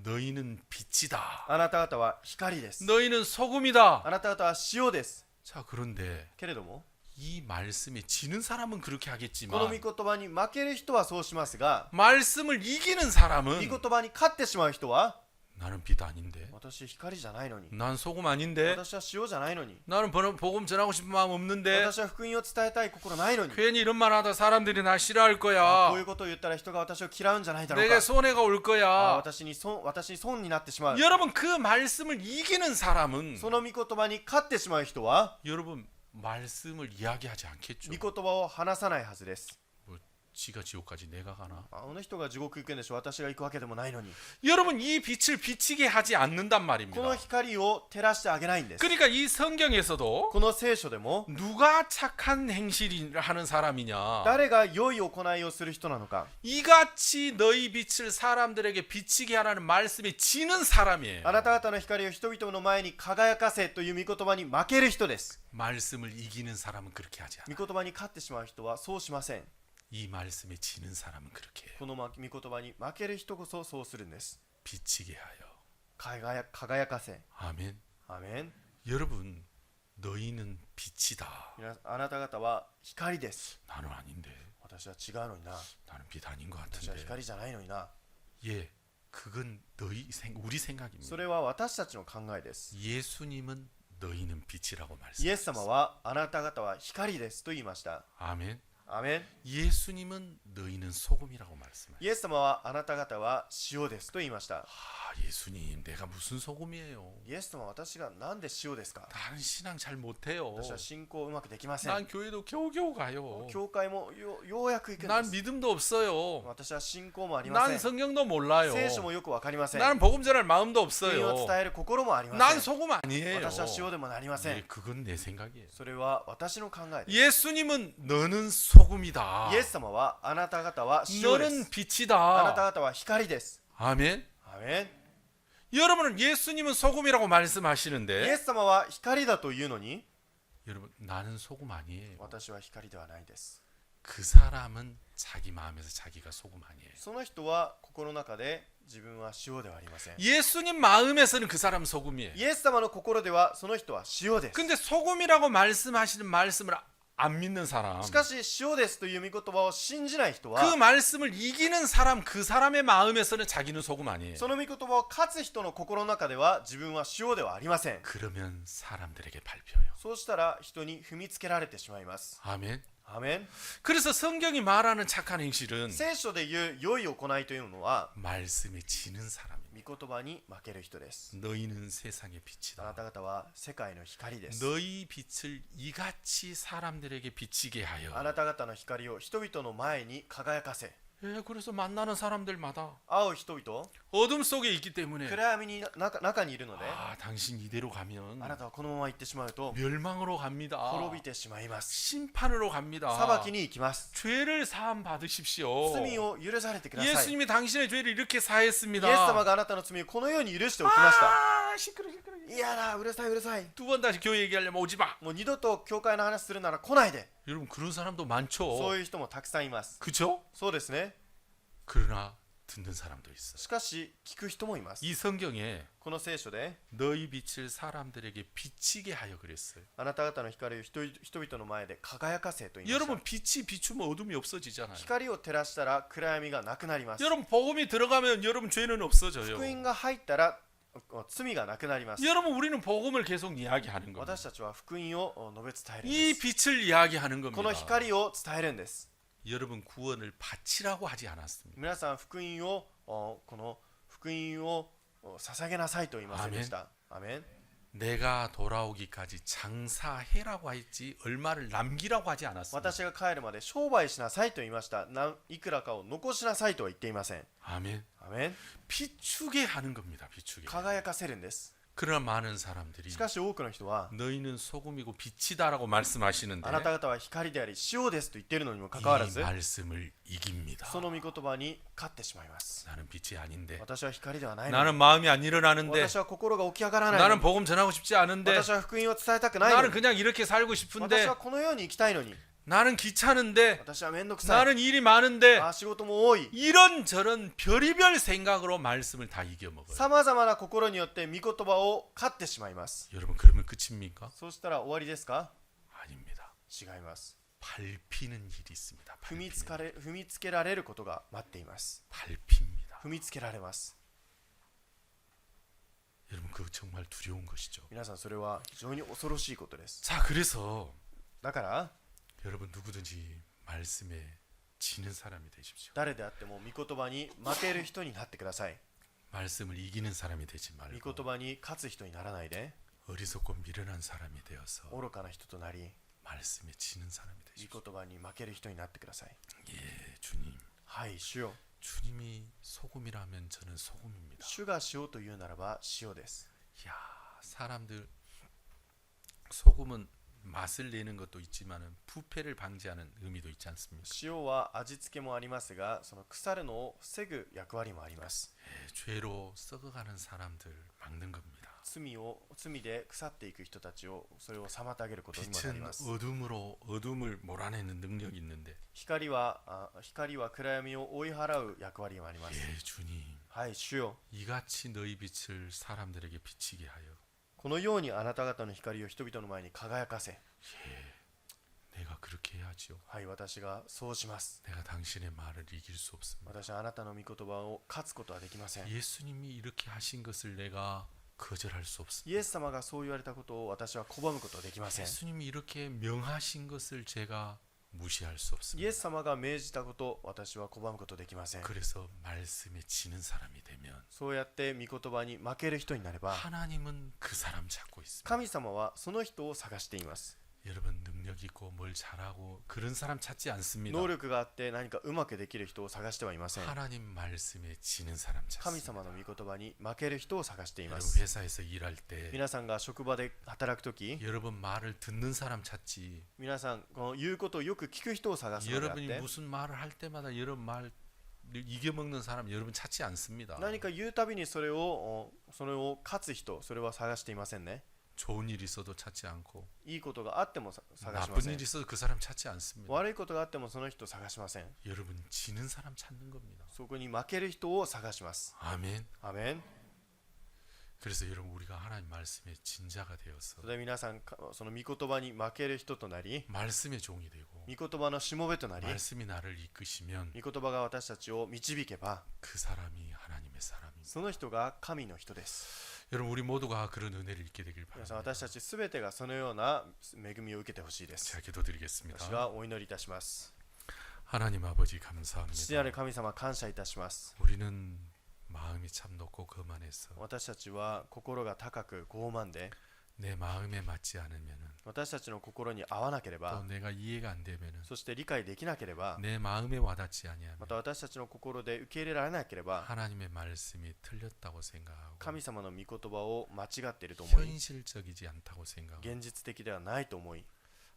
Speaker 1: 너희는 빛이다.
Speaker 2: あなた方は光です。
Speaker 1: 너희는 소금이다.
Speaker 2: あなた方は塩です。
Speaker 1: 자, 그런데
Speaker 2: けれども
Speaker 1: 이 말씀에 지는 사람은 그렇게
Speaker 2: この
Speaker 1: 하겠지만
Speaker 2: 御言葉に負ける人はそうしますが、
Speaker 1: 말씀을 이기는
Speaker 2: 御
Speaker 1: 사람은
Speaker 2: 言葉に勝ってしまう人は、
Speaker 1: 나는 빛 아닌데,
Speaker 2: 私光じゃないのに、
Speaker 1: 난 소금 아닌데,
Speaker 2: 私は塩じゃないのに、
Speaker 1: 나는 복음 전하고 싶은 마음 없는데,
Speaker 2: 私は福音を伝えたい心ないのに、
Speaker 1: 괜히 이런 말 하다 사람들이 나 싫어할
Speaker 2: こうい
Speaker 1: 거야.
Speaker 2: うことを言ったら人が私を嫌うんじゃないだろう
Speaker 1: 내게
Speaker 2: か、
Speaker 1: 손해가 올 거야.
Speaker 2: 私に損になってしまう。
Speaker 1: 여러분, 그 말씀을 이기는 사람은
Speaker 2: その御言葉に勝ってしまう人は
Speaker 1: 여러분 말씀을 이야기하지 않겠죠.
Speaker 2: 御言葉を話さないはずです。
Speaker 1: 뭐 지가 지옥까지 내가 가나?
Speaker 2: あの人が地獄行くんでしょ、私が行くわけでもないのに。
Speaker 1: 여러분, 이 빛을 비치게 하지 않는단
Speaker 2: この
Speaker 1: 말입니다.
Speaker 2: 光を照らしてあげないんです。
Speaker 1: 그러니까 이 성경에서도
Speaker 2: この聖書でも
Speaker 1: 누가 착한 행실을 하는 사람이냐,
Speaker 2: 誰が良い行いをする人なのか、
Speaker 1: 이같이 너희 빛을 사람들에게 비치게 하라는 말씀에 지는 사람이에요.
Speaker 2: あなた方の光を人々の前に輝かせという御言葉に負ける人です。
Speaker 1: 말씀을 이기는 사람은 그렇게 하지 않아.
Speaker 2: 御言葉に勝ってしまう人はそうしません。
Speaker 1: 이 말씀에 지는 사람은 그렇게 해요.
Speaker 2: この御言葉に負ける人こそそうするんです。
Speaker 1: 비치게 하여.
Speaker 2: 輝かせ。
Speaker 1: 아멘.
Speaker 2: アメン。
Speaker 1: 여러분, 너희는 빛이다.
Speaker 2: あなた方は光です。
Speaker 1: 나는 아닌데.
Speaker 2: 私は違うのにな。
Speaker 1: 나는 빛 아닌 것
Speaker 2: 私は
Speaker 1: 같은데.
Speaker 2: 光じゃないのにな。
Speaker 1: 예, 그건 우리 생각입니다.
Speaker 2: それは私たちの考えです。
Speaker 1: 예수님은 너희는 빛이라고
Speaker 2: イエス様
Speaker 1: 말씀하셨어요.
Speaker 2: はあなた方は光ですと言いました。
Speaker 1: 아멘.
Speaker 2: アメン。
Speaker 1: 예수님은 너희는 소금이라고 말씀하셨어요.
Speaker 2: イエス様はあなた方は塩ですと言いました。
Speaker 1: 예수님, 내가 무슨 소금이에요?
Speaker 2: イエス様は私がなんで塩ですか？
Speaker 1: 나는 신앙 잘 못해요.
Speaker 2: 私は信仰うまくできません。
Speaker 1: 난 교회도 겨우겨우 가요.
Speaker 2: 教会もようやく行くん
Speaker 1: 난
Speaker 2: です。
Speaker 1: 믿음도 없어요.
Speaker 2: 私は信仰もありませ
Speaker 1: 난
Speaker 2: ん。
Speaker 1: 성경도 몰라요.
Speaker 2: 聖書もよくわかりません。
Speaker 1: 나는 복음 전할 마음도
Speaker 2: 福音を
Speaker 1: 없어요.
Speaker 2: 伝える心もありま
Speaker 1: 난
Speaker 2: せん。
Speaker 1: 소금 아니에요.
Speaker 2: 私は塩でもなりませ
Speaker 1: 예,
Speaker 2: ん。
Speaker 1: 그건 내 생각이에요.
Speaker 2: それは私の考えです。
Speaker 1: 예수님은 너는 소금이다.
Speaker 2: イエス様はあなた方は塩で
Speaker 1: 너는
Speaker 2: す。
Speaker 1: 빛이다.
Speaker 2: あなた方は光です。
Speaker 1: 아멘.
Speaker 2: アメン。
Speaker 1: 여러분은 예수님은 소금이라고
Speaker 2: イエ
Speaker 1: 말씀하시는데
Speaker 2: ス様は光だというのに、
Speaker 1: 여러분, 나는 소금 아니에요.
Speaker 2: 私は光ではないです。
Speaker 1: 그 사람은 자기 마음에서 자기가 소금 아니에요.
Speaker 2: その人は心の中で自分は塩ではありません。
Speaker 1: 예수님 마음에서는 그 사람 소금이에요.
Speaker 2: イエス様の心ではその人は塩です。
Speaker 1: 근데 소금이라고 말씀하시는 말씀을 안 믿는 사람,
Speaker 2: しかし塩ですという御言葉を信じない人
Speaker 1: 그
Speaker 2: は
Speaker 1: 말씀을 이기는 사람, 그 사람의 마음에서는 자기는 소금 아니에요.
Speaker 2: その御言葉を勝つ人の心の中では自分は塩ではありません。
Speaker 1: 그러면 사람들에게 밟혀요.
Speaker 2: そうしたら人に踏みつけられてしまいます。
Speaker 1: 아멘.
Speaker 2: アメン。
Speaker 1: 그래서 성경이 말하는 착한 행실은
Speaker 2: 聖書で言う良い行いというのは
Speaker 1: 말씀에 지는 사람입니다.
Speaker 2: 御言葉に負ける人です。
Speaker 1: 너희는 세상의
Speaker 2: あな
Speaker 1: 빛이다.
Speaker 2: た方は世界の光です。
Speaker 1: 너희 빛을 이같이 사람들에게 비치게
Speaker 2: あ
Speaker 1: 하여.
Speaker 2: なた方の光を人々の前に輝かせ。
Speaker 1: 예, 그래서 만나는 사람들마다
Speaker 2: 会う人々、
Speaker 1: 어둠 속에 있기 때문에
Speaker 2: 暗闇に中にいるので、
Speaker 1: 당신 이대로 가면
Speaker 2: あなたはこのまま行ってしまうと
Speaker 1: 멸망으로 갑니다.
Speaker 2: 滅びてしまいます。
Speaker 1: 심판으로 갑니다.
Speaker 2: 裁きに行きます。
Speaker 1: 죄를 사함 받으십시오.
Speaker 2: 罪を許されてください。イエス
Speaker 1: 예수님이 당신의 죄를 이렇게 사했습니다.
Speaker 2: 様があなたの罪をこのように許しておきました。
Speaker 1: 시끄러 시끄러.
Speaker 2: いやだ、うるさいうるさい。
Speaker 1: 두 번 다시 교회 얘기하려면 오지 마.
Speaker 2: もう二度と教会の話するなら来ないで。
Speaker 1: 여러분 그런 사람도
Speaker 2: そう
Speaker 1: 많죠.
Speaker 2: いう人もたくさんいます。
Speaker 1: 그죠?
Speaker 2: そうですね。
Speaker 1: 그러나 듣는 사람도 있어.
Speaker 2: しかし聞く人もいます。
Speaker 1: 이 성경에
Speaker 2: この聖書で
Speaker 1: 너희 빛을 사람들에게 비치게 하여 그랬어요.
Speaker 2: あなた方の光を人々の前で輝かせと言いました。
Speaker 1: 여러분 빛이 비추면 어둠이 없어지잖아요.
Speaker 2: 光を照らしたら暗闇がなくなります。
Speaker 1: 여러분 복음이 들어가면 여러분 죄는 없어져요.
Speaker 2: 福音が入ったら罪がなくなります。
Speaker 1: 여러분 우리는 복음을 계속 이야기하는 겁니다.
Speaker 2: 私たちは福音を述べ伝えるん
Speaker 1: 이
Speaker 2: です。
Speaker 1: 빛을 이야기하는
Speaker 2: この
Speaker 1: 겁니다.
Speaker 2: 光を伝えるんです。
Speaker 1: 여러분 구원을 바치라고 하지 않았습니다.
Speaker 2: 皆さん福音をこの福音を捧げなさいと言いませんでした。アメン。
Speaker 1: 내가 돌아오기까지 장사해라고 했지 얼마를 남기라고 하지 않았습니다.
Speaker 2: 私が帰るまで商売しなさいと言いました。いくらかを残しなさいとは言っていません。
Speaker 1: 아멘.
Speaker 2: アメン。
Speaker 1: 비추게 하는 겁니다. 비추게.
Speaker 2: 輝かせるんです。
Speaker 1: 그러나 많은 사람들이
Speaker 2: しかし多くの人は
Speaker 1: 너희는 소금이고 빛이다라고 말씀하시는데
Speaker 2: あなた方は光であり塩ですと言っているのにもかかわら
Speaker 1: 이
Speaker 2: ず
Speaker 1: 말씀을 이깁니다.
Speaker 2: その御言葉に勝ってしまいます。
Speaker 1: 나는 빛이 아닌데
Speaker 2: 私は光ではないの
Speaker 1: 나는
Speaker 2: に
Speaker 1: 마음이 안 일어나는데
Speaker 2: 私は心が起き上がらないの
Speaker 1: 나는
Speaker 2: に
Speaker 1: 복음 전하고 싶지 않은데
Speaker 2: 私は福音を伝えたくないの
Speaker 1: 나는
Speaker 2: に
Speaker 1: 그냥 이렇게 살고
Speaker 2: 私
Speaker 1: 싶은데
Speaker 2: はこのように生きたいのに
Speaker 1: 나는 귀찮은데
Speaker 2: 私はめんどくさい
Speaker 1: 나는 일이 많은데
Speaker 2: 仕事も多い
Speaker 1: 이런저런 별의별 생각으로 말씀을 다 이겨먹어요.
Speaker 2: さまざまな心によって御言葉を勝ってしまいます。
Speaker 1: 여러분 그러면 끝입니까?
Speaker 2: そうしたら終わりですか？
Speaker 1: 아닙니다.
Speaker 2: 違います。
Speaker 1: 밟히는 일이 있습니다.
Speaker 2: 踏みつけられることが待っています。
Speaker 1: 밟힙니다.
Speaker 2: 踏みつけられます。
Speaker 1: 여러분 그거 정말 두려운 것이죠.
Speaker 2: 皆さんそれは非常に恐ろしいことです。
Speaker 1: 자 그래서
Speaker 2: だから
Speaker 1: 여러분 누구든지 말씀에 지는 사람이 되십시오.
Speaker 2: 誰であっても御言葉に負ける人になってください。
Speaker 1: 말씀을 이기는 사람이 되지
Speaker 2: 御
Speaker 1: 말고
Speaker 2: 言葉に勝つ人にならないで
Speaker 1: 어리석고 미련한 사람이 되어서
Speaker 2: 愚かな人となり
Speaker 1: 말씀에 지는 사람이
Speaker 2: 御
Speaker 1: 되십시오.
Speaker 2: 言葉に負ける人になってください。
Speaker 1: 예, 주님.
Speaker 2: はい主よ。
Speaker 1: 주님이 소금이라면 저는 소금입니다.
Speaker 2: 主が塩というならば塩です。
Speaker 1: 야, 사람들 소금은 맛을 내는 것도 있지만은 부패를 방지하는 의미도 있지 않습니까?
Speaker 2: 塩は味付けもありますが、その腐るのを防ぐ役割もあります。
Speaker 1: 예, 죄로 썩어가는 사람들 막는 겁니다.
Speaker 2: 罪で腐っていく人たちをそれを妨げることにもなり
Speaker 1: 빛은
Speaker 2: ます。
Speaker 1: 어둠을 몰아내는 능력이 있는데
Speaker 2: 光は暗闇を追い払う役割もあります。
Speaker 1: 예, 주님
Speaker 2: はい主よ。
Speaker 1: 이같이 너희 빛을 사람들에게 비치게 하여
Speaker 2: このようにあなた方の光を人々の前に輝かせ。
Speaker 1: 내가 그렇게 해야지요.
Speaker 2: はい私がそうします。
Speaker 1: 내가 당신의 말을 이길 수 없습니다.
Speaker 2: 私はあなたの御言葉を勝つことはできません。
Speaker 1: 예수님이 이렇게 하신 것을 내가 거절할 수 없습니다.
Speaker 2: イエス様がそう言われたことを私は拒むことはできません。
Speaker 1: 예수님이 이렇게 명하신 것을 제가 무시할 수
Speaker 2: イ
Speaker 1: 없습니다.
Speaker 2: エス様が命じたことを私は拒むことできません。
Speaker 1: 그래서 말씀에 지는 사람이 되면
Speaker 2: そうやって御言葉に負ける人になれば
Speaker 1: 하나님은 그 사람 찾고 있습니다.
Speaker 2: 神様はその人を探しています。
Speaker 1: 여러분 능력 있고 뭘 잘하고 그런 사람 찾지 않습니다.
Speaker 2: 能力があって何かうまくできる人を探してはいません。
Speaker 1: 하나님 말씀에 지는 사람
Speaker 2: 神
Speaker 1: 찾습니다.
Speaker 2: 様の御言葉に負ける人を探していま
Speaker 1: 여러분
Speaker 2: す。
Speaker 1: 회사에서 일할 때
Speaker 2: 皆さんが職場で働くとき、
Speaker 1: 여러분 말을 듣는 사람 찾지
Speaker 2: 皆さんこの言うことをよく聞く人を探すのであっ
Speaker 1: 여러분이
Speaker 2: て、
Speaker 1: 무슨 말을 할 때마다 여러분 말 이겨먹는 사람 여러분 찾지 않습니다.
Speaker 2: 何か言うたびにそれを勝つ人、それは探していませんね。
Speaker 1: 좋은 일 있어도 찾지 않고
Speaker 2: いいことがあっても探しま
Speaker 1: 나쁜
Speaker 2: せん
Speaker 1: 일 。 있어도 그 사람 찾지 않습니다.
Speaker 2: 悪いことがあってもその人を探しません。
Speaker 1: 여러분 지는 사람 찾는 겁니다.
Speaker 2: そこに負ける人を探します。
Speaker 1: 아멘.
Speaker 2: アメン。
Speaker 1: 그래서 여러분 우리가 하나님 말씀에 진자가 되어서
Speaker 2: それで皆さんその御言葉に負ける人となり、
Speaker 1: 말씀의 종이 되고
Speaker 2: 御言葉のしもべとなり、
Speaker 1: 말씀이 나를 이끄시면
Speaker 2: 御言葉が私たちを導けば、
Speaker 1: 그 사람이 하나님의 사람입니다.
Speaker 2: その人が神の人です。
Speaker 1: 여러분 우리 모두가 그런 은혜를 입게 되길
Speaker 2: 皆さん
Speaker 1: 바랍니다.
Speaker 2: 私たちすべてがそのような恵みを受けてほしいです。
Speaker 1: 제가 기도드리겠습니다.
Speaker 2: 私がお祈りいたします。
Speaker 1: 하나님 아버지
Speaker 2: 父なる
Speaker 1: 감사합니다.
Speaker 2: 神様感謝いたします。
Speaker 1: 우리는 마음이 참 높고 거만해서
Speaker 2: 私たちは心が高く傲慢で、
Speaker 1: 내 마음에 맞지 않으면은
Speaker 2: 私たちの心に合わなけれ
Speaker 1: 또
Speaker 2: ば、
Speaker 1: 내가 이해가 안 되면은
Speaker 2: そして理解できなければ、
Speaker 1: 내 마음에 와닿지 아니하면
Speaker 2: また私たちの心で受け入れられなければ、
Speaker 1: 하나님의 말씀이 틀렸다고 생각하고
Speaker 2: 神様の御言葉を間違っていると思い、
Speaker 1: 현실적이지 않다고 생각하고
Speaker 2: 現実的ではないと思い、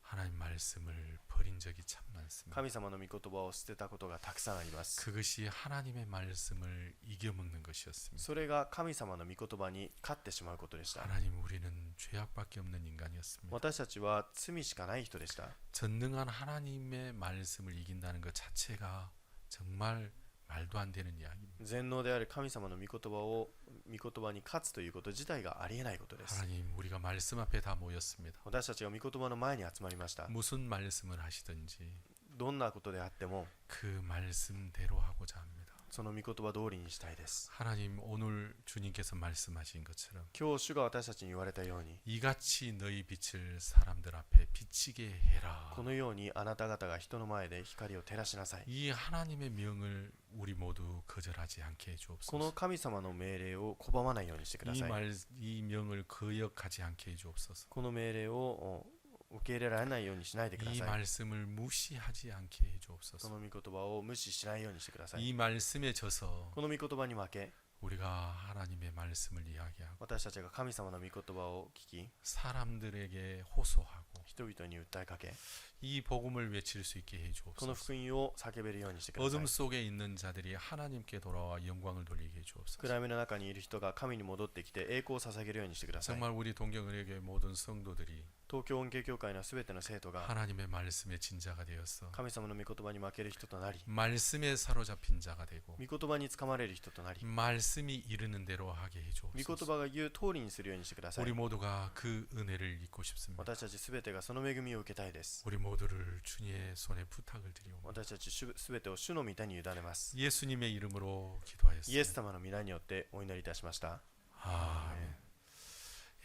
Speaker 1: 하나님 말씀을 버린 적이 참 많습니다.
Speaker 2: 神様の御言葉を捨てたことがたくさんあります。
Speaker 1: 그것이 하나님의 말씀을 이겨먹는 것이었습니다.
Speaker 2: それが神様の御言葉に勝ってしまうことでした。
Speaker 1: 하나님 우리는 죄악밖에 없는 인간이었습니다.
Speaker 2: 私たちは罪しかない人でした。
Speaker 1: 전능한 하나님의 말씀을 이긴다는 것 자체가 정말 말도 안 되는 이야기입니다.
Speaker 2: 全能である神様の御言葉に勝つということ自体がありえないことです。
Speaker 1: 하나님 우리가 말씀 앞에 다 모였습니다.
Speaker 2: 私たちが御言葉の前に集まりました。
Speaker 1: 무슨 말씀을 하시든지
Speaker 2: どんなことであっても
Speaker 1: 그 말씀대로 하고자 합니다.
Speaker 2: その御言葉通りにしたいです。
Speaker 1: 하나님 오늘 주님께서 말씀하신 것처럼
Speaker 2: 今日主が私たちに言われたように、
Speaker 1: 이같이 너희 빛을 사람들 앞에 비치게 해라.
Speaker 2: このようにあなた方が人の前で光を照らしなさい。
Speaker 1: 이 하나님의 명을 우리 모두 거절하지 않게
Speaker 2: こ
Speaker 1: 해주옵소서.
Speaker 2: の神様の命令を拒まないようにしてください。
Speaker 1: 이 명을 거역하지 않게 해주옵소서.
Speaker 2: この命令を受け入れられないようにしないでくだ
Speaker 1: 이
Speaker 2: さい。
Speaker 1: 말씀을 무시하지 않게
Speaker 2: そ
Speaker 1: 해주옵소서.
Speaker 2: の御言葉を無視しないようにしてください。
Speaker 1: 이 말씀에 져서
Speaker 2: この御言葉に負け、
Speaker 1: 우리가 하나님의 말씀을 이야기하고
Speaker 2: 私たちが神様の御言葉を聞き、
Speaker 1: 사람들에게 호소하고
Speaker 2: 人々に訴えかけ、
Speaker 1: 이 복음을 외칠 수 있게
Speaker 2: この
Speaker 1: 해주옵소서.
Speaker 2: 福音を叫べるようにしてください。
Speaker 1: 어둠 속에 있는 자들이 하나님께 돌아와 영광을 돌리게 해주옵소서.
Speaker 2: 暗闇の中にいる人が神に戻ってきて栄光を捧げるようにしてください。
Speaker 1: 정말 우리 동경의료교회 모든 성도들이
Speaker 2: 東京恩恵教会のすべての生徒が
Speaker 1: 하나님의 말씀의 진자가 되었어
Speaker 2: 神様の御言葉に負ける人となり、
Speaker 1: 말씀에 사로잡힌 자가 되고
Speaker 2: 御言葉につかまれる人となり、
Speaker 1: 말씀이 이르는 대로 하게
Speaker 2: 御言
Speaker 1: 해주옵소서.
Speaker 2: 葉が言う通りにするようにしてください。
Speaker 1: 우리 모두가 그 은혜를 입고 싶습니다.
Speaker 2: 私たちすべてがその恵みを受けたいです。
Speaker 1: 우리 모두를 주님의 손에 부탁을 드리옵니다.
Speaker 2: 私たちすべてを主の御手に委ねます。
Speaker 1: 예수님의 이름으로
Speaker 2: イエス
Speaker 1: 기도하였습니다.
Speaker 2: 様の皆によってお祈りいたしました。
Speaker 1: 아멘.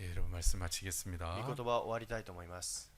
Speaker 1: 예, 여러분 말씀 마치겠습니다.
Speaker 2: 御言葉を終わりたいと思います。